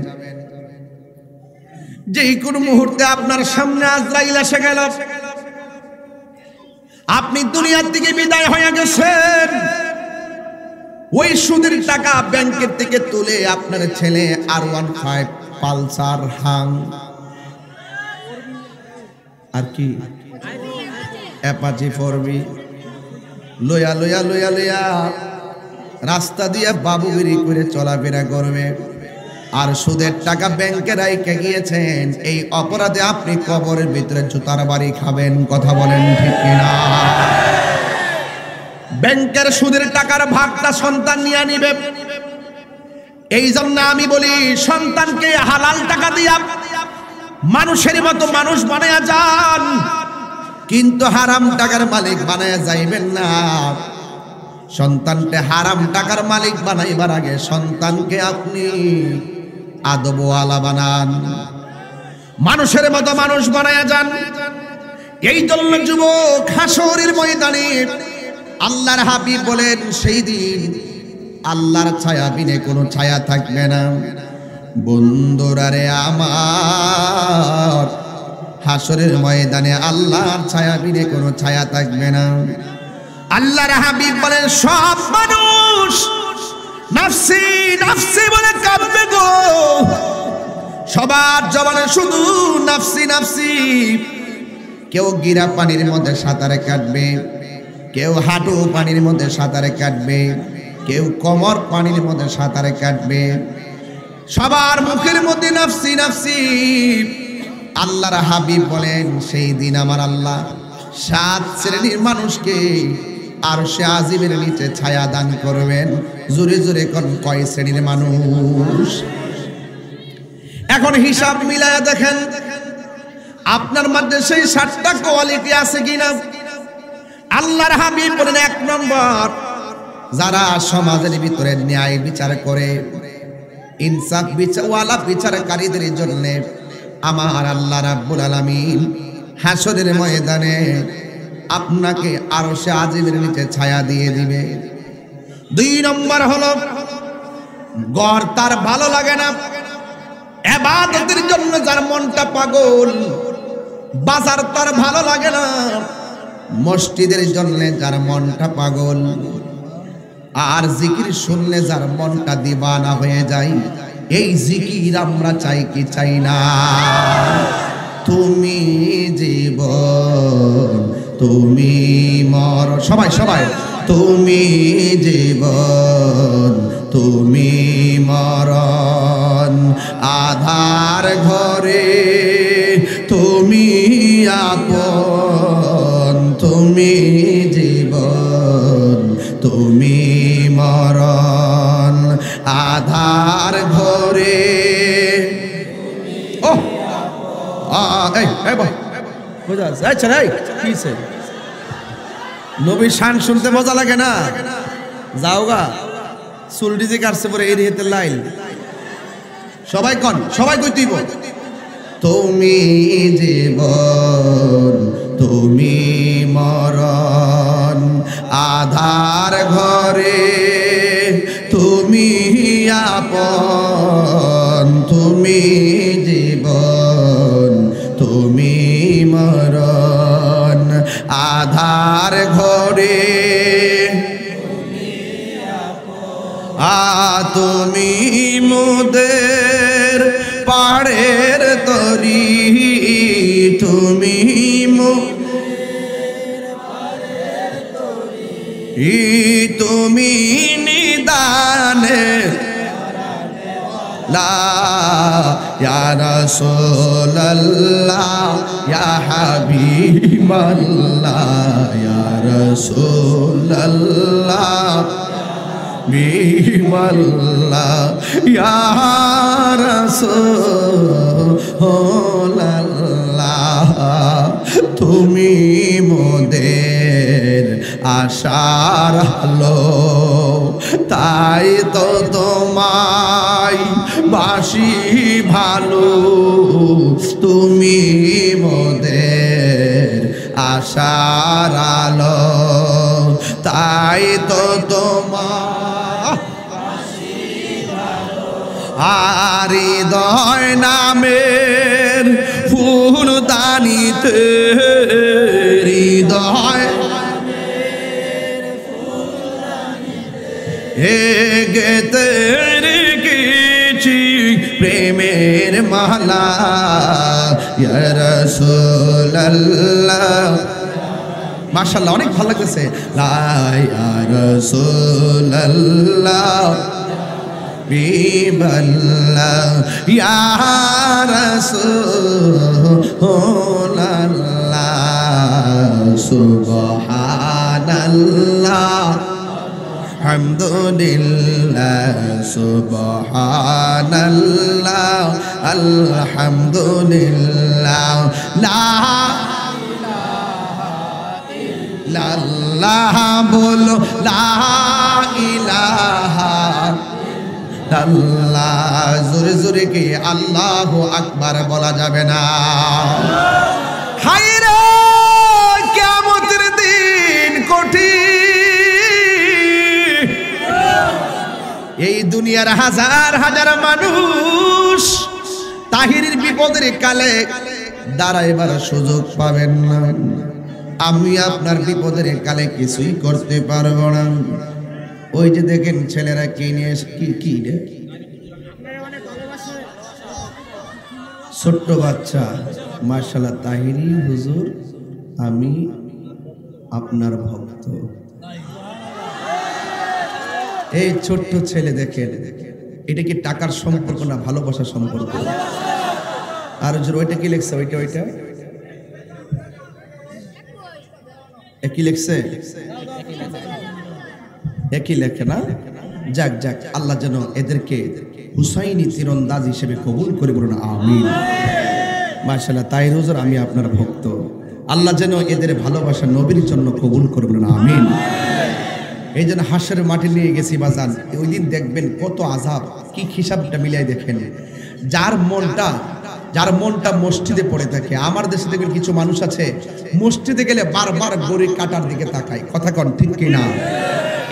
যেই কোন মুহূর্তে আপনার সামনে আজরাইল এসে গেল, আপনি দুনিয়ার থেকে বিদায় হয়ে গেছেন, ওই সুদের টাকা ব্যাংকের থেকে তুলে আপনার ছেলে R15 পালসার হাং আর কি অ্যাপাচি 4B লইয়া লইয়া লইয়া লইয়া রাস্তা দিয়ে বাবুগিরি করে চলাফেরা করবে, আর সুদের টাকা ব্যাংকে রাইখে গিয়েছেন। এই অপরাধে আপনি কবরের ভিতরে জুতার বাড়ি খাবেন। কথা বলেন ঠিক কিনা? ব্যাংকের সুদের টাকার ভাগটা সন্তান নিয়ে নিবে। এই জন্য আমি বলি, সন্তানকে হালাল টাকা দিয়া মানুষের মতো মানুষ বানায়া যান, কিন্তু হারাম টাকার মালিক বানায়া যাইবেন না। সন্তানকে হারাম টাকার মালিক বানাইবার আগে সন্তানকে আপনি আদবওয়ালা বানান, মানুষের মতো মানুষ বানায়া যান। এই জন্য যুবক, হাসরের ময়দানে আল্লাহর হাবিব বলেন, সেই দিন আল্লাহর ছায়া বিনে কোনো ছায়া থাকবে না। বন্ধুরা রে আমার, হাসরের ময়দানে আল্লাহর ছায়া বিনে কোনো ছায়া থাকবে না। আল্লাহর হাবিব বলেন সব মানুষ নাফসি নাফসি বলে কাঁপবে গো, সবার জবানে শুধু নাফসি নাফসি। কেউ গিরা পানির মধ্যে সাঁতারে কাটবে, কেউ হাঁটু পানির মধ্যে সাঁতারে কাটবে, কেউ কোমর পানির মধ্যে সাঁতারে কাটবে, সবার মুখের মধ্যে নাফসি নাফসি। আল্লাহর হাবিব বলেন সেই দিন আমার আল্লাহ 7 শ্রেণীর মানুষকে আরশে আজিমের নিচে ছায়া দান করবেন। জোরে জোরে কোন কয় শ্রেণীর মানুষ? এখন হিসাব মিলায়া দেখেন আপনার মধ্যে সেই 7টা কোয়ালিটি আছে কিনা। আল্লাহর হাবিব বলেন 1 নম্বর, যারা সমাজের ভিতরে ন্যায় বিচার করে, ইনসাফ বিচারওয়ালা বিচারকারীদের জন্য আমার আল্লাহ রাব্বুল আলামিন হাসরের ময়দানে আপনাকে আরশে আজিমের নিচে ছায়া দিয়ে দিবে। 2 নম্বর হলো ঘর তার ভালো লাগে না, ইবাদতের জন্য যার মনটা পাগল, বাজার তার ভালো লাগে না, মসজিদের জন্য যার মনটা পাগল, আর জিকির শুনলে যার মনটা দিবানা হয়ে যায়। এই জিকির আমরা চাই কি চাই না? তুমি জীবন তুমি মর, সবাই সবাই, তুমি জীবন তুমি মরণ, আধার ঘরে তুমি আপন, তুমি জীবন তুমি মরণ, আধার ঘরে। ও নবীর শান শুনতে মজা লাগে না? যাওগা চুলটি যে কাটছে পরে এই রেহেতে লাইল সবাই কন, সবাই কইতেইব তুমি জীবন তুমি মরণ, আধার ঘরে তুমি আপন, তুমি জীবন তুমি মরণ, আধার ঘরে তুমি মোদের পাড়ের তরি, তুমি তুমি নিদানে লা ইয়া রাসূলুল্লাহ ইয়া হাবিবাল্লাহ ইয়া রাসূলুল্লাহ বিমাল্লাহ ইয়া রাসূলুল্লাহ, তুমি মোদের আশার আলো, তাই তো তোমায় বাসি ভালো, তুমি মোদের আশার আলো, তাই তো তোমার আর হৃদয় নামের ফুলদানিতে, হৃদয় গেতে রেখেছি প্রেমের মালা, ইয়া রাসূলুল্লাহ। মাশাআল্লাহ, অনেক ভালো লাগতেছে। লা ইয়া রাসূলুল্লাহ বিবাল্লাহ ইয়া রাসূলুল্লাহ, সুবহানাল্লাহ হামদুলিল্লাহ, সুবহানাল্লাহ আলহামদুলিল্লাহ, লা ইলাহা বলো, লা ইলাহা ইল্লাল্লাহ। জোরে জোরে কি আল্লাহু আকবার বলা যাবে না? হায়রে কিয়ামতের দিন কঠিন, এই দুনিয়ার হাজার হাজার মানুষ তাহিরির বিপদের কালে দাঁড়াইবার সুযোগ পাবেন না। আমি আপনার বিপদের কালে কিছুই করতে পারবো না। ওই যে দেখেন ছেলেরা কি নিয়ে কি রে, ছোট্ট বাচ্চা, মাশাআল্লাহ। তাহিরি হুজুর, আমি আপনার ভক্ত। এই ছোট্ট ছেলে দেখেন, এটা কি টাকার সম্পর্ক না ভালোবাসার সম্পর্ক? আর হুজুর ওইটা কি লিখছে? ওইটা একই লিখছে, একই লেখে না? যাক যাক, আল্লাহ যেন এদেরকে হুসাইনি তীরন্দাজ হিসেবে কবুল করে, বলুন আমিন। মাশাআল্লাহ। তাই হুজুর, আমি আপনার ভক্ত, আল্লাহ যেন এদের ভালোবাসা নবীর জন্য কবুল করে, বলুন আমিন। এই জন্য হাসরের মাঠে নিয়ে গেছি বাজান, ওই দিন দেখবেন কত আযাব, কি হিসাবটা মিলাই দেখেন। যার মনটা মসজিদে পড়ে থাকে, আমার দেশে দেখবেন কিছু মানুষ আছে মসজিদে গেলে বারবার ঘড়ি কাটার দিকে তাকায়। কথা কন ঠিক কিনা?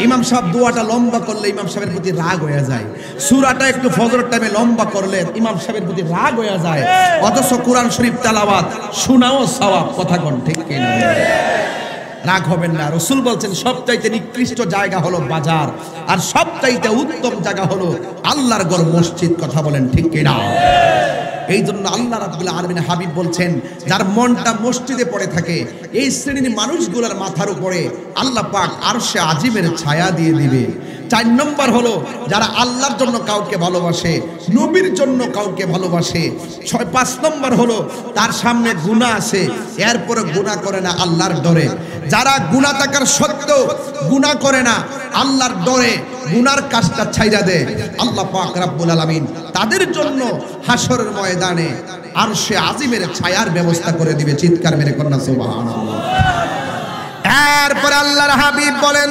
ইমাম সাহেব দোয়াটা লম্বা করলে ইমাম সাহেবের প্রতি রাগ হয়ে যায়, সূরাটা একটু ফজরের টাইমে লম্বা করলে ইমাম সাহেবের প্রতি রাগ হয়ে যায়, অথচ কোরআন শরীফ তেলাওয়াত শোনাও সওয়াব। কথা কন ঠিক কিনা? রাগ হবেন না। রাসূল বলছেন সবচাইতে নিকৃষ্ট জায়গা হলো বাজার, আর সবচাইতে উত্তম জায়গা হলো আল্লাহর ঘর মসজিদ। কথা বলেন ঠিক কিনা? এই জন্য আল্লাহ রাব্বুল আলামিন হাবিব বলছেন, যার মনটা মসজিদে পড়ে থাকে, এই শ্রেণীর মানুষগুলোর মাথার উপরে আল্লাহ পাক আরশে আজিমের ছায়া দিয়ে দিবে। 4 নম্বর হলো যারা আল্লাহর জন্য কাউকে ভালোবাসে, নবীর জন্য কাউকে ভালোবাসে। 5 নম্বর হলো তার সামনে গুনাহ আছে, এরপরে গুনাহ করে না আল্লাহর ডরে। যারা গুনাহ থাকার সত্ত্বেও গুনাহ করে না, আল্লাহর ডরে গুনার কাজটা ছাইরা দেয়, আল্লাহ পাক রব্বুল আলামিন তাদের জন্য হাসরের ময়দানে আরশে আজিমের ছায়ার ব্যবস্থা করে দিবে। চিৎকার মেরে কন্যা সুবহানাল্লাহ। এরপর আল্লাহর হাবিব বলেন,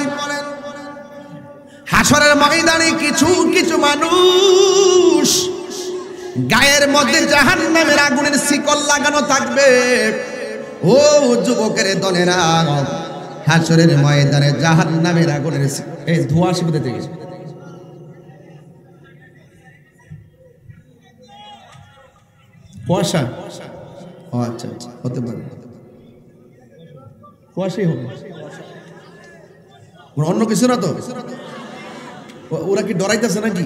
হাসরের ময়দানে কিছু কিছু মানুষ গায়ের মধ্যে জাহান্নামের আগুনের শিকল লাগানো থাকবে। ও যুবকের দলেরা, হাসরের ময়দানে জাহান্নামের আগুনের এই ধোঁয়া আসবে থেকে কুয়াশা। ও আচ্ছা আচ্ছা, হতে পারে কুয়াশাই হবে, অন্য কিছু না তো। ওরা কি ডরাইতেছে নাকি?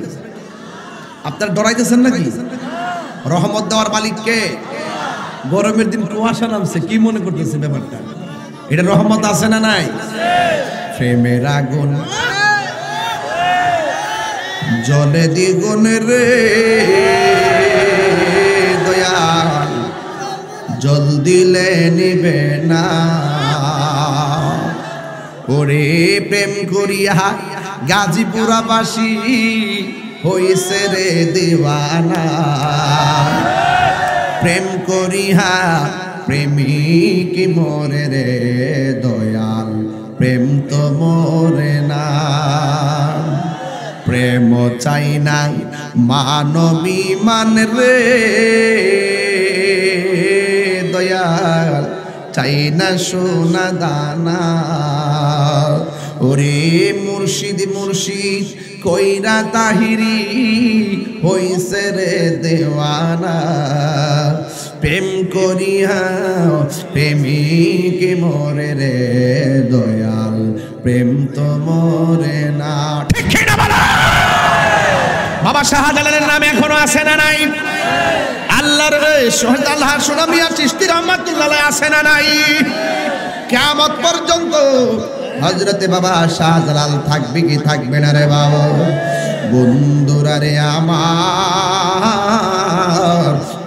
আপনারা ডরাইতেছেন নাকি? রহমত দেওয়ার মালিককে। গরমের দিন কুয়াশা নামছে, কি মনে করতেছে ব্যাপারটা? এটা রহমত আছে না নাই? প্রেমের আগুন জলে দ্বিগুণ রে দয়াল, জল দিলে নিবে না। ওরে প্রেম করিয়া গাজীপুরাবাসী হইছে রে দিওয়ানা, প্রেম করিয়া প্রেমিক মরে রে দয়াল, প্রেম তো মরে না। প্রেম চাই না মানবী মান রে দয়াল, চাই না সোনা দানা। ওরে মুর্শিদ মুর্শিদ কইরা তাহিরি হইছে রে দেওয়ানা, প্রেম করিয়া প্রেমিক মরে রে দয়াল, প্রেম তো মরে না। ঠিক না বলা? বাবা শাহজালালের নাম এখনো আছে না নাই? আল্লাহর আল্লাহ সোনা মিয়া চিশতি রহমাতুল্লাহ আছে না নাই? কিয়ামত পর্যন্ত হযরতে বাবা শাহজালাল থাকবে কি থাকবে না রে বাবা? বন্ধুরা রে আমার,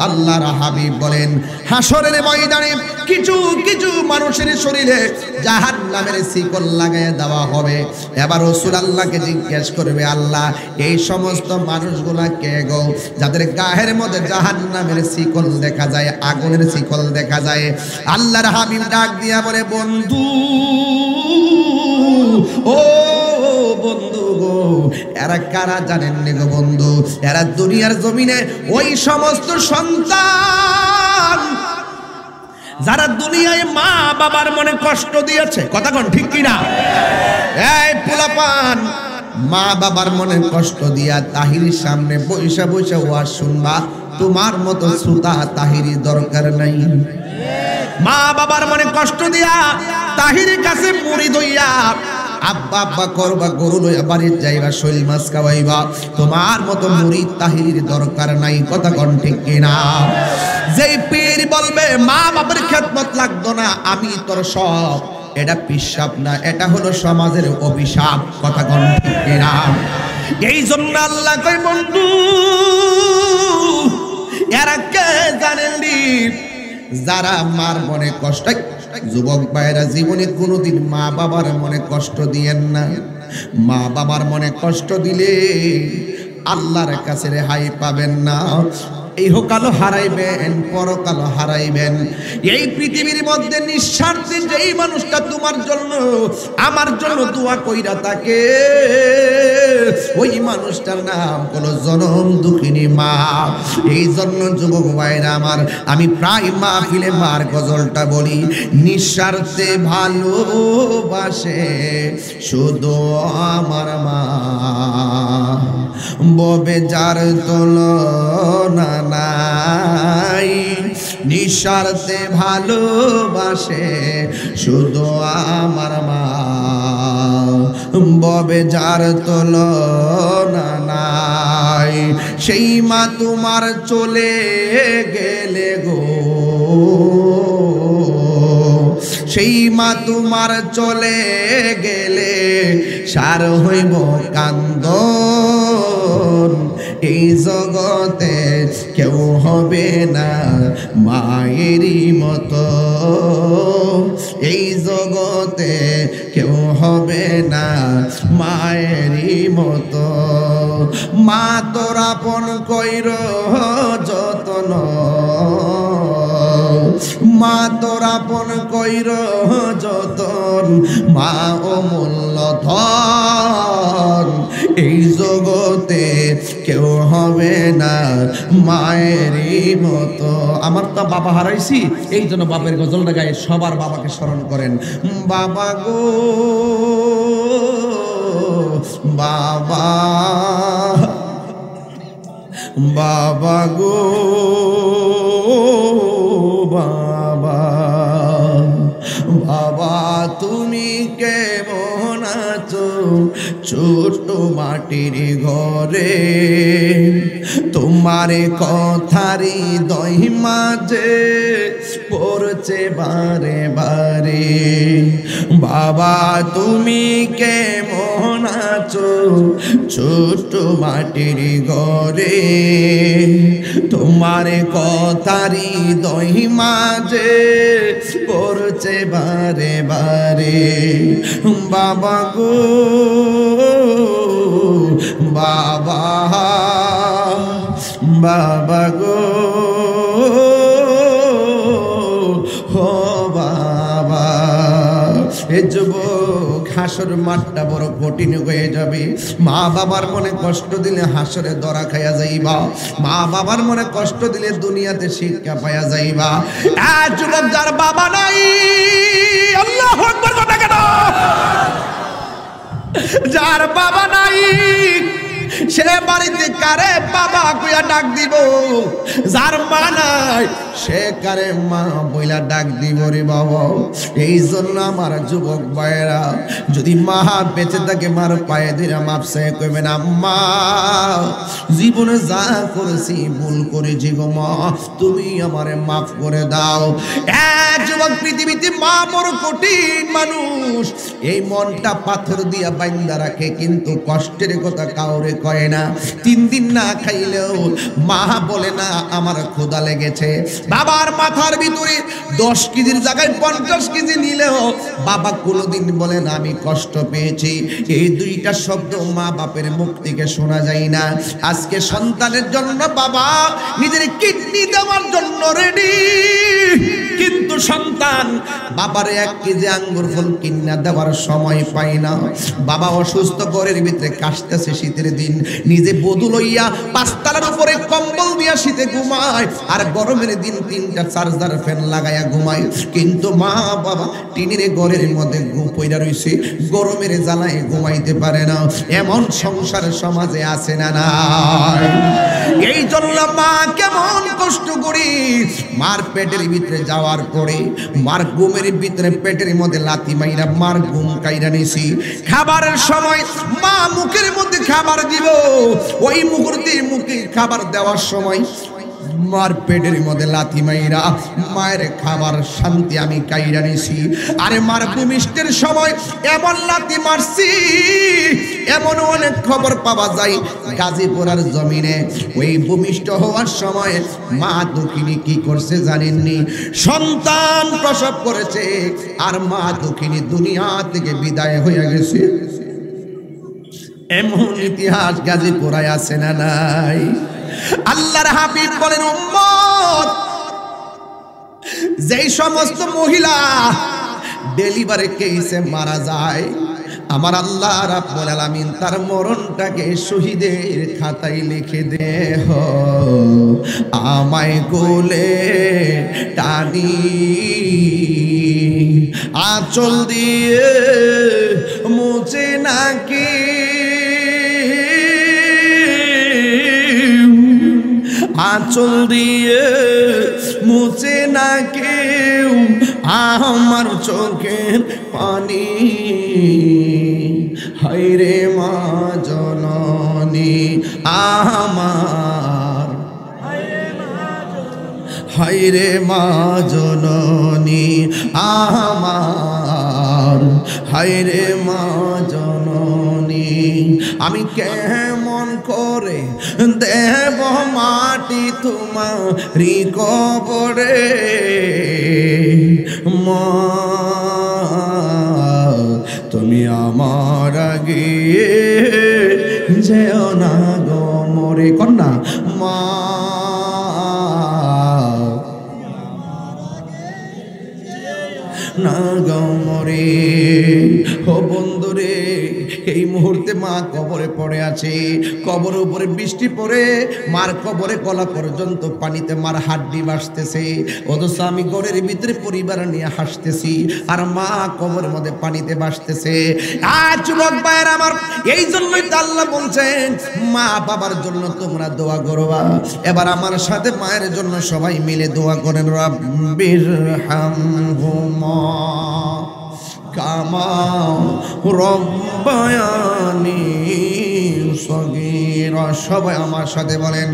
আল্লাহর হাবিব বলেন হাসরের ময়দানে কিছু কিছু মানুষের শরীরে জাহান্নামের শিকল লাগায় দেওয়া হবে। এবার রাসূল আল্লাহকে জিজ্ঞেস করবে, আল্লাহ এই সমস্ত মানুষগুলা কে গো, যাদের গায়ের মধ্যে জাহান্নামের শিকল দেখা যায়, আগুনের শিকল দেখা যায়? আল্লাহর হাবিব ডাক দিয়া বলে, বন্ধু ও বন্ধু গো, এরা কারা জানেন নি গো বন্ধু? এরা দুনিয়ার জমিনে ওই সমস্ত সন্তান যারা দুনিয়ায় মা বাবার মনে কষ্ট দিয়েছে। কথা কোন ঠিক কিনা? এই পোলাপান মা বাবার মনে কষ্ট দিয়া তাহিরির সামনে বৈশা বৈশা ওয়াজ শুনবা, তোমার মতো সুতা তাহিরি দরকার নাই। মা বাবার মনে কষ্ট দিয়া তাহিরের কাছে মুড়ি দইয়া আব্বা আব্বা করবা, গরু লইয়া বাড়ির যাইবা, শৈল মাছ খাওয়াইবা, তোমার মতো মুড়ি তাহিরির দরকার নাই। কথা কোন ঠিক কিনা? যেই পীর বলবে মা বাবার খেদমত লাগতো না, আমি তোর সব, এটা পিশাব না, এটা হলো সমাজের অভিশাপ। কথা কোন ঠিক কিনা? এই জন্য আল্লাহ কয় বন্ধু এরা কে জানেননি, যারা মার মনে কষ্ট, যুবক ভাইরা জীবনে কোনোদিন মা বাবার মনে কষ্ট দিয়েন না। মা বাবার মনে কষ্ট দিলে আল্লাহর কাছে রেহাই পাবেন না। ইহকালও হারাইবেন, পরকালও হারাইবেন। এই পৃথিবীর মধ্যে নিঃস্বার্থে যেই মানুষটা তোমার জন্য আমার জন্য দোয়া কইরা থাকে, ওই মানুষটার নাম হলো জনম দুঃখিনী মা। এই জন্য যুবক ভাইরা আমার, আমি প্রায় মাহফিলে মার গজলটা বলি, নিঃস্বার্থে ভালোবাসে শুধু আমার মা, ববে যার তুলনা নাই। নিঃস্বার্থে ভালোবাসে শুধু আমার মা, ববে যার তুলনা নাই। সেই মা তোমার চলে গেলে গো, সেই মা তোমার চলে গেলে সার হইব কান্দন। এই জগতে কেউ হবে না মায়েরই মতো, এই জগতে কেউ হবে না মায়েরই মতো। মা তোর আপন কইর যতন, মা তোর আপন কইর যতন, মা অমূল্য ধন। এই জগতে কেউ হবে না মায়েরই মতো। আমার তো বাবা হারাইছি, এই জন্য বাপের গজলটা গায়ে সবার বাবাকে স্মরণ করেন। বাবা গো বাবা, বাবা গো বাবা, বাবা তুমি কেমন আছো ছোট মাটির ঘরে, তোমার কথারি দই মাঝে পড়ছে বারে বারে। বাবা তুমি কেমন আছো ছোট মাটির ঘরে, তোমার কথারি দই মাঝে পড়ছে বারে বারে। বাবা গো বাবা, বাবা গো হো বাবা। এ যুবক, হাসর মাঠটা বড় কঠিন হয়ে যাবে। মা বাবার মনে কষ্ট দিলে হাসরে ধরা খাইয়া যাইবা, মা বাবার মনে কষ্ট দিলে দুনিয়াতে শিক্ষা পাইয়া যাইবা। যুবক যার বাবা নাই, আল্লাহু আকবার কথা কেন, যার বাবা নাই সে বাড়িতে কারে বাবা কইয়া ডাক দিব, যার মা নাই সে কারে মা বইলা ডাক দিব রে বাবা। এই জন্য আমার যুবক ভাইয়েরা, যদি মা বেঁচে থাকে মার পায়ে ধরে মাপ চাই কইবেন, আম্মা জীবনে যা করেছি ভুল করেছি গো মা, তুমি আমারে মাফ করে দাও। যুবক, পৃথিবীতে মা বড় কঠিন মানুষ, এই মনটা পাথর দিয়া বাইন্দা রাখে, কিন্তু কষ্টের কথা কাউরে কয় না। 3 দিন না খাইলেও মা বলে না আমার ক্ষুধা লেগেছে। বাবার মাথার ভিতরে 10 কেজির জায়গায় 50 কেজি নিলেও বাবা কোনোদিন বলে না আমি কষ্ট পেয়েছি। এই দুইটা শব্দ মা বাপের মুখ থেকে শোনা যায় না। আজকে সন্তানের জন্য বাবা নিজের কিডনি দেওয়ার জন্য রেডি, কিন্তু সন্তান বাবার 1 কেজি আঙ্গুর ফল কিনা দেওয়ার সময় পায় না। বাবা অসুস্থ, ঘরের ভিতরে কাশতেছে, শীতের দিন, নিজে বধূ লইয়া 5 তলার উপরে কম্বল দিয়ে শীতে ঘুমায় আর গরমের দিন 3টা চার্জার ফ্যান লাগায়া ঘুমায়। কিন্তু মা বাবা টিনের ঘরের মধ্যে পইরা রইছে, গরমের জ্বালায় ঘুমাইতে পারে না। এমন সংসার সমাজে আছে না নাই? এই জন্য মা কেমন কষ্ট করি, মার পেটের ভিতরে যাওয়ার পরে মার ঘুমের ভিতরে পেটের মধ্যে লাথি মাইরা মার ঘুম কাইরা নিছি। খাবারের সময় মা মুখের মধ্যে খাবার দিব, ওই মুহূর্তে মুখে খাবার দেওয়ার সময় মার পেটের মধ্যে লাথি মাইরা মায়ের খাবার শান্তি আমি কাইরা নিছি। আরে মার ভূমিষ্ঠের সময় এমন লাথি মারছি, এমন অনেক খবর পাওয়া যায় গাজীপুরের জমিনে। ওই ভূমিষ্ঠ হওয়ার সময় মা দুঃখিনী কি করছে জানেননি? সন্তান প্রসব করেছে আর মা দুঃখিনী দুনিয়া থেকে বিদায় হয়ে গেছে। এমন ইতিহাস গাজীপুরে আছে না নাই? আল্লাহর হাবিব বলেন, উম্মত, যেই সমস্ত মহিলা ডেলিভারি কেসে মারা যায়, আমার আল্লাহ রাব্বুল আলামিন তার মরণটাকে শহীদের খাতায় লিখে দে। আমায় কোলে টানি আঁচল দিয়ে মুছে নাকি, আঁচল দিয়ে মুছে না কেউ আমার চোখের পানি। হায়রে মা জননী আমার, হায়রে মা জননী আমার, হায়রে মা জননী। আমি কেমন করে দেব মাটি তোমারি কবরে, মা তুমি আমার আগে যেও না গো মরে। কন্যা মা না গো মরে। ও বন্ধুরে, এই মুহূর্তে মা কবরে পড়ে আছে, কবরের উপরে বৃষ্টি পড়ে মার কবরে গলা পর্যন্ত পানিতে মার হাড্ডি ভাসতেছে, অথচ আমি ঘরের ভিতরে পরিবার নিয়ে হাসতেছি আর মা কবরের মধ্যে পানিতে ভাসতেছে। আর যুবক ভাইয়ের আমার, এই জন্যই তো আল্লাহ বলছেন মা বাবার জন্য তোমরা দোয়া করবা। এবার আমার সাথে মায়ের জন্য সবাই মিলে দোয়া করেন, রাব্বির হামহুমা কামা রব্বায়ানি সগীরা। সবাই আমার সাথে বলেন,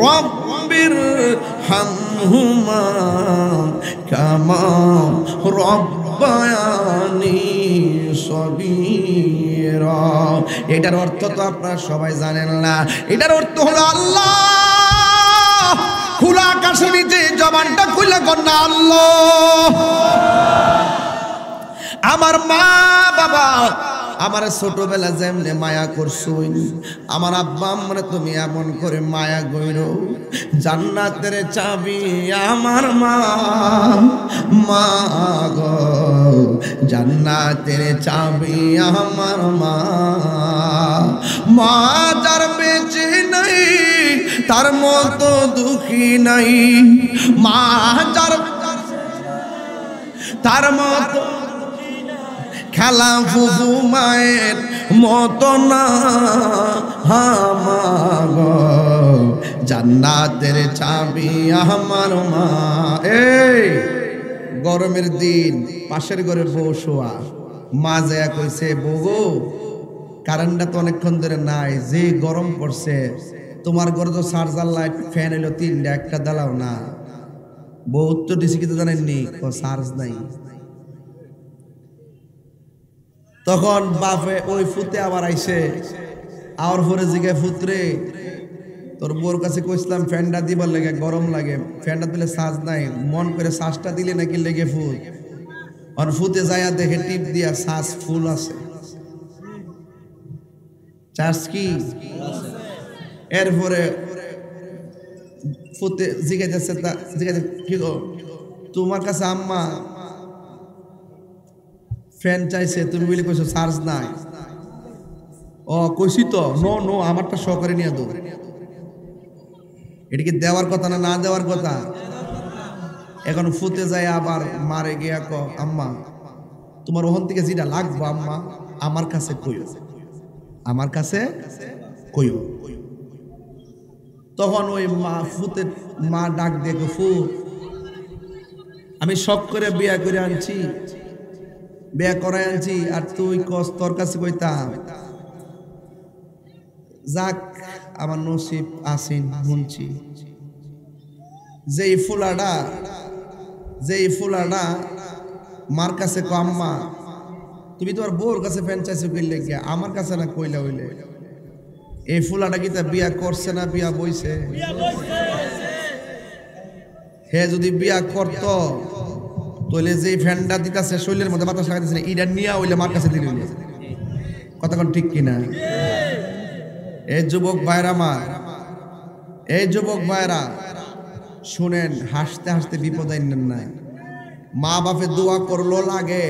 রব্বির হামহুমা কামা রব্বায়ানি সগীরা। এটার অর্থ তো আপনারা সবাই জানেন না। এটার অর্থ হলো আল্লাহ খোলা আকাশের নিচে জবানটা খুলে কন্যা আল্লাহ, আমার মা বাবা আমার ছোটবেলা যেমনে মায়া করছো, আমার আব্বা আমরা তুমি এমন করে মায়া গইরো। জান্নাতের চাবি আমার মা, মা গো জান্নাতের চাবি আমার মা। মা যার বেঁচে নাই তার মতো দুঃখী নাই, মা যার তার মতো খেলা ফুফু মায়ের মতো না। আমার জান্নাতের চাবি আমার মা। এই গরমের দিন পাশের ঘরে বউ শোয়া, মা যায় কইছে, বউ গো কারেন্টটা তো অনেকক্ষণ ধরে নাই, যে গরম পড়ছে, তোমার ঘরে তো চার্জার লাইট ফ্যান এলো 3টা, একটা দালাও না। বউ তো দিছি কিন্তু জানেননি ও চার্জ নাই। তখন বাপে ওই ফুতে আবার আইসে, আর পরে জিগে ফুতরে তোর বউর কাছে কইছিলাম ফ্যানটা দিবার লেগে, গরম লাগে, ফ্যানটা দিলে চার্জ নাই, মন করে চার্জটা দিলে নাকি লেগে ফুট। আর ফুতে যাইয়া দেখে টিপ দিয়া চার্জ ফুল আছে। চার্জ কি? এরপরে ফুতে জিজ্ঞাসা কি গো তোমার কাছে আম্মা ফ্যান চাইছে, তুমি বলে কইছো চার্জ নাই। ও কইছি তো, নো নো আমারটা সহকারে নিয়ে দো। এটা কি দেওয়ার কথা না না দেওয়ার কথা? এখন ফুতে যায় আবার মারে গিয়া ক আম্মা তোমার ওখান থেকে যেটা লাগবো আম্মা আমার কাছে কইও, আমার কাছে কইও। তখন ওই মা ফুতে মা ডাক দেখো ফু আমি শখ করে বিয়া করে আনছি, বিয়া করাই আনছি, আর তুই কস তোর কাছে কইতাম। যাক আমার নসিব আসিন শুনছি। যেই ফুলাডা মার কাছে কো আম্মা তুমি তোমার বউর কাছে ফ্যান চাইছো কইলে গিয়া আমার কাছে না কইলা হইলে, এই ফুলাটা কি তা বিয়া করছে না বিয়া বইছে? হে যদি বিয়া করত তাহলে যে ফ্যানটা দিতেছে শরীরের মধ্যে বাতাস লাগাইতেছে না ইটা নিয়া হইলে মার কাছে দিল। কথা কোন ঠিক কিনা? এই যুবক ভাইরা মার, এই যুবক ভাইরা শুনেন, হাসতে হাসতে বিপদ আইনেন নাই। মা বাপে দোয়া করলো লাগে,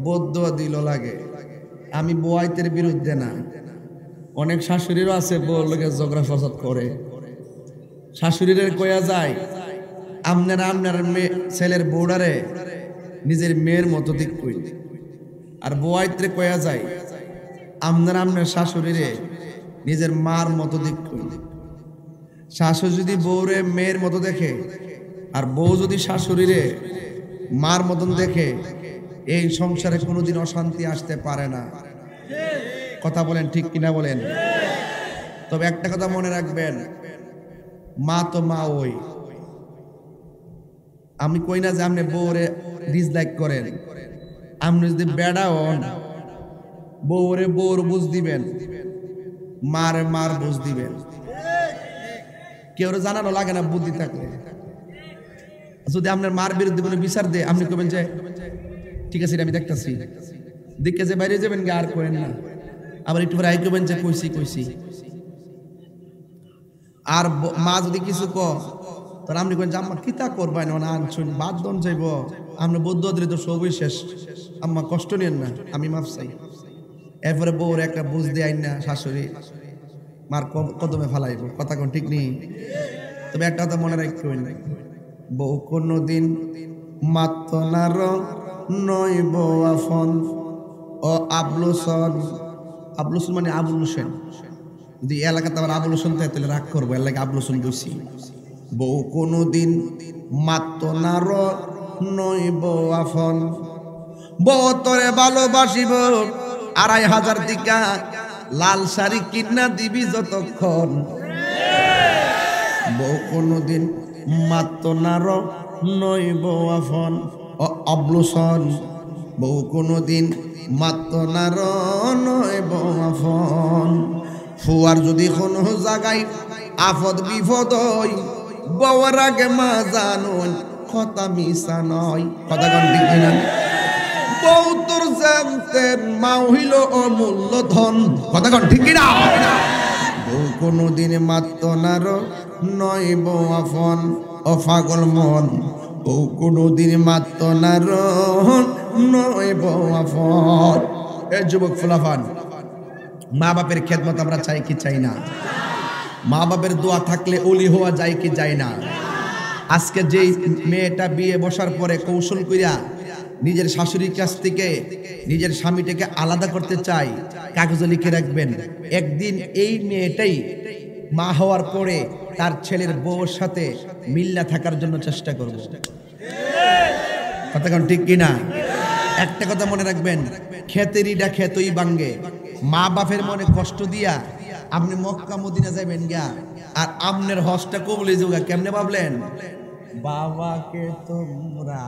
বদুয়া দিল লাগে। আমি বোয়াইতের বিরুদ্ধে না, অনেক শাশুড়িরও আছে বউর লোকে ঝগড়া ফসাদ করে। শাশুড়িরে কয়া যায় আপনার ছেলের বউডারে নিজের মেয়ের মতো দিক কই, আর বোয়াইতে কয়া যায় আপনার শাশুড়িরে নিজের মার মতো দিক কই। শাশুড়ি যদি বউরে মেয়ের মতো দেখে আর বউ যদি শাশুড়িরে মার মতন দেখে, এই সংসারে কোনোদিন অশান্তি আসতে পারে না। কথা বলেন ঠিক কিনা বলেন? তবে একটা কথা মনে রাখবেন, মা তো মা ওই। আমি কই না যে আপনি বউরে ডিসলাইক করেন, আপনি যদি বেড়া হন বউরে বউর বুঝ দিবেন, মারে মার বুঝ দিবেন। কেউ জানানো লাগে না বুদ্ধি থাকলে। যদি আপনার মার বিরুদ্ধে কোনো বিচার দেয় আপনি কবেন যে ঠিক আছে আমি দেখতেছি, দেখে যে বাইরে যাবেন আর করেন না। আবার একটু পরে আই কবেন যে কইছি কইছি। আর মা যদি কিছু ক তাহলে আপনি কেন যে আম্মা কিতা করবেন না আনছুন বাদ দন যাইব, আপনি বৌদ্ধ দিলে তো সবই শেষ, আম্মা কষ্ট নেন না আমি মাফ চাই। এরপরে বউর একটা বুঝ দেয় না শাশুড়ি মার কদমে ফালাইব। কথা কোন ঠিক নেই? তবে একটা কথা মনে রাখবেন, বউ কোনদিন মাতনার নয় বউ আফন ও আবলুসন। আবলুসন মানে আবুল হোসেন। যদি এলাকাতে আবার আবুল হোসেন থাকে তাহলে রাগ করবো, এলাকা আবুল হোসেন বসি। বউ কোনদিন মাতনার নয় বউ আফন, বউ তোরে ভালোবাসিব ২৫০০ টিকা লাল শাড়ি কিনা দিবি যতক্ষণ। বউ কোনদিন মাতনার নয় বউ আফন ও অবলুসন, বউ কোনদিন মাতনার নয় বউ আফন। ফুয়ার যদি কোনো জায়গায় আফদ বিপদ হয় বউর আগে মা জানুন কথা মিশা নয়। কথা কোন ঠিক না? বউ তোর জানতেন মা হইল অমূল্য ধন। কথা কোন ঠিক না? বউ কোনদিন মাতনার নয় বউ আফন ও পাগল মন, বউ কোনদিন মাতনার নয় বউ আফন। এ যুবক ফুলাফান, মা বাপের খেদমত আমরা চাই কি চাই না? মা বাপের দোয়া থাকলে ওলি হওয়া যায় কি যায় না? আজকে যেই মেয়েটা বিয়ে বসার পরে কৌশল কইরা নিজের শাশুড়ির কাছ থেকে নিজের স্বামীটাকে আলাদা করতে চাই, কাগজে লিখে রাখবেন একদিন এই মেয়েটাই মা হওয়ার পরে তার ছেলের বউর সাথে মিল্লা থাকার জন্য চেষ্টা করব। কথা কোন ঠিক কিনা? একটা কথা মনে রাখবেন, খেতেরিটা খেতই বাঙ্গে। মা বাপের মনে কষ্ট দিয়া আপনি মক্কা মদিনা যাবেন গা, আর আপনার হজটা কবুলে যাওগা কেমনে ভাবলেন? বাবাকে তোমরা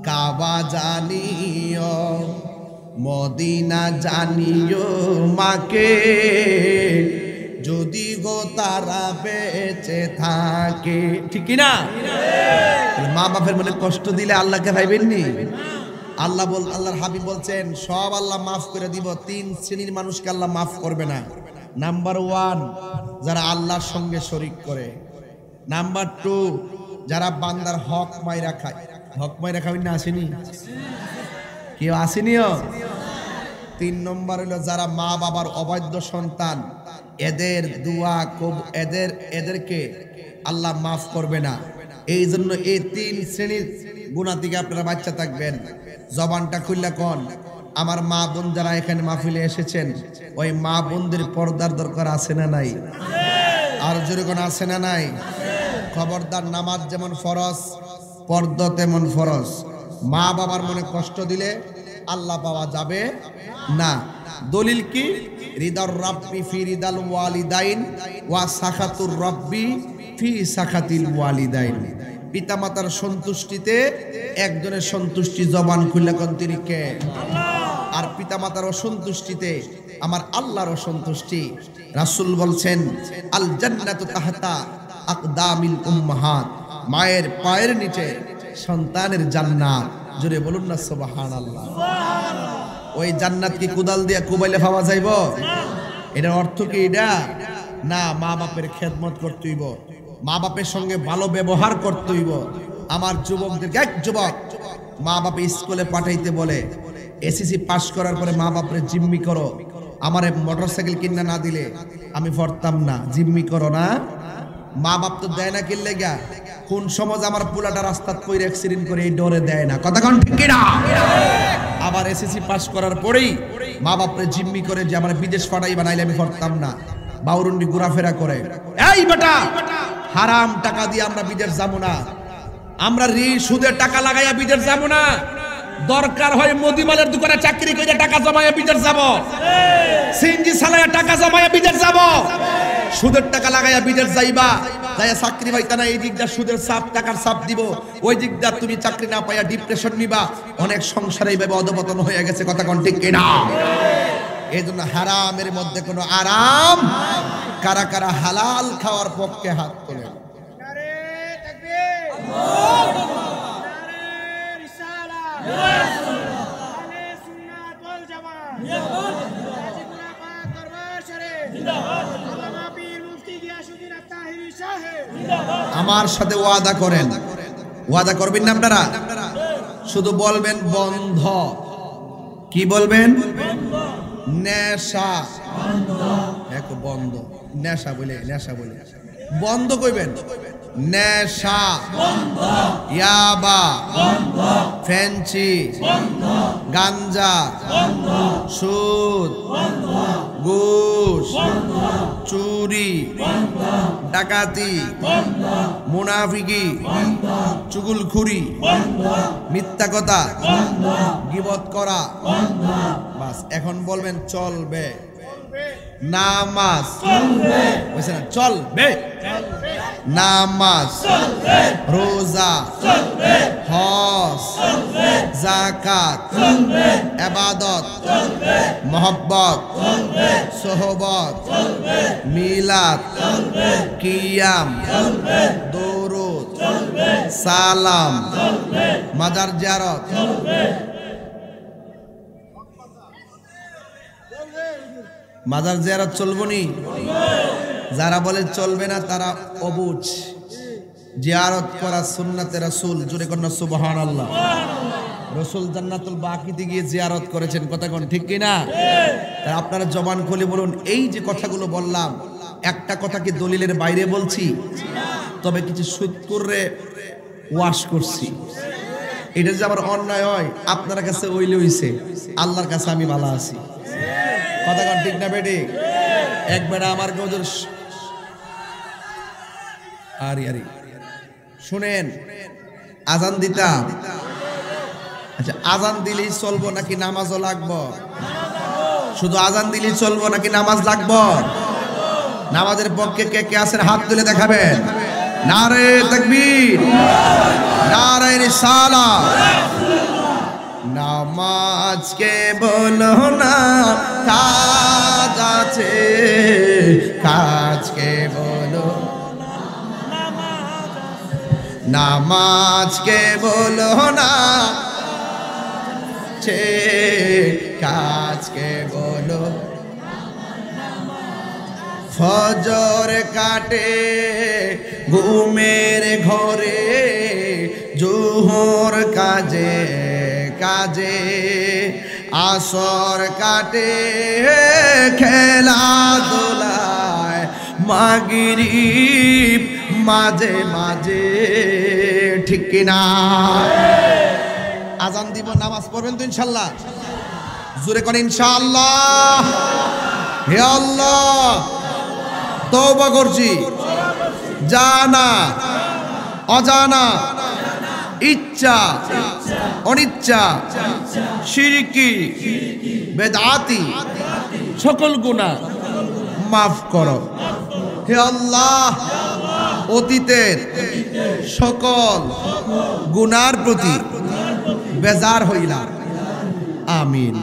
কাবা জানিও মদিনা জানিও মাকে, যদি গো তারা বেঁচে থাকে। ঠিক কিনা? মা বাপের মনে কষ্ট দিলে আল্লাহকে ভাইবেননি? আল্লাহর হাবিব বলছেন সব আল্লাহ মাফ করে দিব, ৩ শ্রেণীর মানুষকে আল্লাহ মাফ করবে না। নাম্বার 1 যারা আল্লাহর সঙ্গে শরীক করে। নাম্বার 2 যারা বান্দার হক মাইরা খায়। হক মাইরা খাবেন না? আসেনি কেউ? আসেনিও। 3 নম্বর হলো যারা মা বাবার অবাধ্য সন্তান, এদের দোয়া এদেরকে আল্লাহ মাফ করবে না। এই জন্য এই 3 শ্রেণীর গুনাহ থেকে আপনারা বাচ্চা থাকবেন। জবানটা খুললে কোন আমার মা বোন যারা এখানে মাহফিলে এসেছেন, ওই মা বোনদের পর্দার দরকার আছে না নাই? আর জোরে কোন আছে না নাই? খবরদার, নামাজ যেমন ফরজ, পর্দা তেমন ফরজ। মা বাবার মনে কষ্ট দিলে আল্লাহ পাওয়া যাবে না। দলিল কি? রিদার রাব্বি ফি রিদাল ওয়ালিদাইন ওয়া সাখাতুর রাব্বি ফি সাখাতিল ওয়ালিদাইন। পিতামাতার সন্তুষ্টিতে একজনের সন্তুষ্টি, জবান খুলে কোন তিনি কে? আর পিতামাতার অসন্তুষ্টিতে আমার আল্লাহর অসন্তুষ্টি। রাসূল বলছেন আল জান্নাতু তাহতা আকদামিল উম্মাহাত, মায়ের পায়ের নিচে সন্তানের জান্নাত। জোরে বলুন না সুবহানাল্লাহ। ওই জান্নাত কি কুদাল দিয়ে কুবাইলে পাওয়া যাইব? এটার অর্থ কি এটা? না, মা বাপের খেদমত করতে হইব, মা বাপের সঙ্গে ভালো ব্যবহার করতে হইব। আমার যুবকদের, এক যুবক মা বাপে স্কুলে পাঠাইতে বলে, এসএসসি পাস করার পরে মা বাপরে জিম্মি করো, আমারে মোটরসাইকেল কিনা না দিলে আমি পড়তাম না, জিম্মি করো না। মা বাপ তো দেয় না কিনলে গা, কোন সমাজ আমার পুলাটা রাস্তাত কইরে অ্যাক্সিডেন্ট করে এই ডরে দেয় না, কথা কোন ঠিক কিনা? আবার এসএসসি পাস করার পরেই মা বাপরে জিম্মি করে যে আমার বিদেশ পাঠাই বানাইলে আমি পড়তাম না, বাউরুন্ডি ঘোরাফেরা করে। এই বেটা, হারাম টাকা দিয়ে আমরা বিদেশ যাবো না, আমরা সুদের টাকা লাগাইয়া বিদেশ যাবো না। দরকার হয় মদিমালের দোকানে চাকরি করে টাকা জমাইয়া বিদেশ যাব, সিএনজি চালাইয়া টাকা জমাইয়া বিদেশ যাব। সুদের টাকা লাগাইয়া বিদেশ যাইবা, যাইয়া চাকরি পাইতা না, এই দিকটা সুদের চাপ, টাকার চাপ দিব, ওই দিকটা তুমি চাকরি না পাইয়া ডিপ্রেশন নিবা। অনেক সংসারে এইভাবে অধপতন হয়ে গেছে, কথা কোন ঠিক কিনা? এই জন্য হারামের মধ্যে কোনো আরাম। কারা কারা হালাল খাওয়ার পক্ষে হাত তোলে? আমার সাথে ওয়াদা করেন, ওয়াদা করবেন না আপনারা? শুধু বলবেন বন্ধ। কি বলবেন? নেশা বন্ধ। নেশা বলে, নেশা বলে বন্ধ কইবেন। নেশা বন্ধ, ইয়াবা বন্ধ, ফেন্সি বন্ধ, গাঞ্জা বন্ধ, সুদ বন্ধ, ঘুষ বন্ধ, চুরি বন্ধ, ডাকাতি বন্ধ, মুনাফিকি বন্ধ, চুগলখুরি বন্ধ, মিথ্যা কথা বন্ধ, গীবত করা বন্ধ। বাস, এখন বলবেন চলবে। নামাজ চলবে, বুঝছেন? চলবে নামাজ চলবে, রোজা চলবে, হজ চলবে, যাকাত চলবে, ইবাদত চলবে, মুহাব্বত চলবে, সোহবত চলবে, মিলাদ চলবে, কিয়াম চলবে, দরুদ চলবে, সালাম চলবে, মাজার জিয়ারত চলবে। মাজার জিয়ারত চলবো নি? যারা বলে চলবে না তারা অবুঝ। জিয়ারত করা সুন্নাতে রাসূল, জোরে কন্যা সুবহানাল্লাহ। রাসূল জান্নাতুল বাকিতে গিয়ে জিয়ারত করেছেন, কথা কোন ঠিক কিনা? তাই আপনারা জবান খুলে বলুন, এই যে কথাগুলো বললাম, একটা কথা কি দলিলের বাইরে বলছি? তবে কিছু শুকরে ওয়াশ করছি। এটা যে আমার অন্যায় হয় আপনার কাছে ওইলে হইছে, আল্লাহর কাছে আমি ভালো আছি, কথা কোন ঠিক না বেটি? একবার আমার গজর আরে শুনেন, আজান দিতাম। আচ্ছা, আজান দিলেই চলবো নাকি নামাজও লাগবো? শুধু আজান দিলেই চলবো নাকি নামাজ লাগবো? নামাজের পক্ষে কে কে আছেন হাত তুলে দেখাবেন। নারে তাকবীর, নারে রিসালাত। নামাজকে বলো না কাজ আছে, কাজকে বলো, নামাজকে বলো না কাজকে বলো। ফজর কাটে ঘুমের ঘরে, জোহর কাজে কাজে, আসর কাটে খেলাধুলায় মাগরিব মাঝে মাঝে ঠিক কিনা আজান দিব নামাজ পড়বেন তো ইনশাআল্লাহ জোরে কোন ইনশাআল্লাহ হে আল্লাহ তওবা করছি জানা অজানা ইচ্ছা অনিচ্ছা শিরকি বেদাতি সকল গুনাহ মাফ করো হে আল্লাহ অতীতের সকল গুনার প্রতি বেজার হইলাম আমিন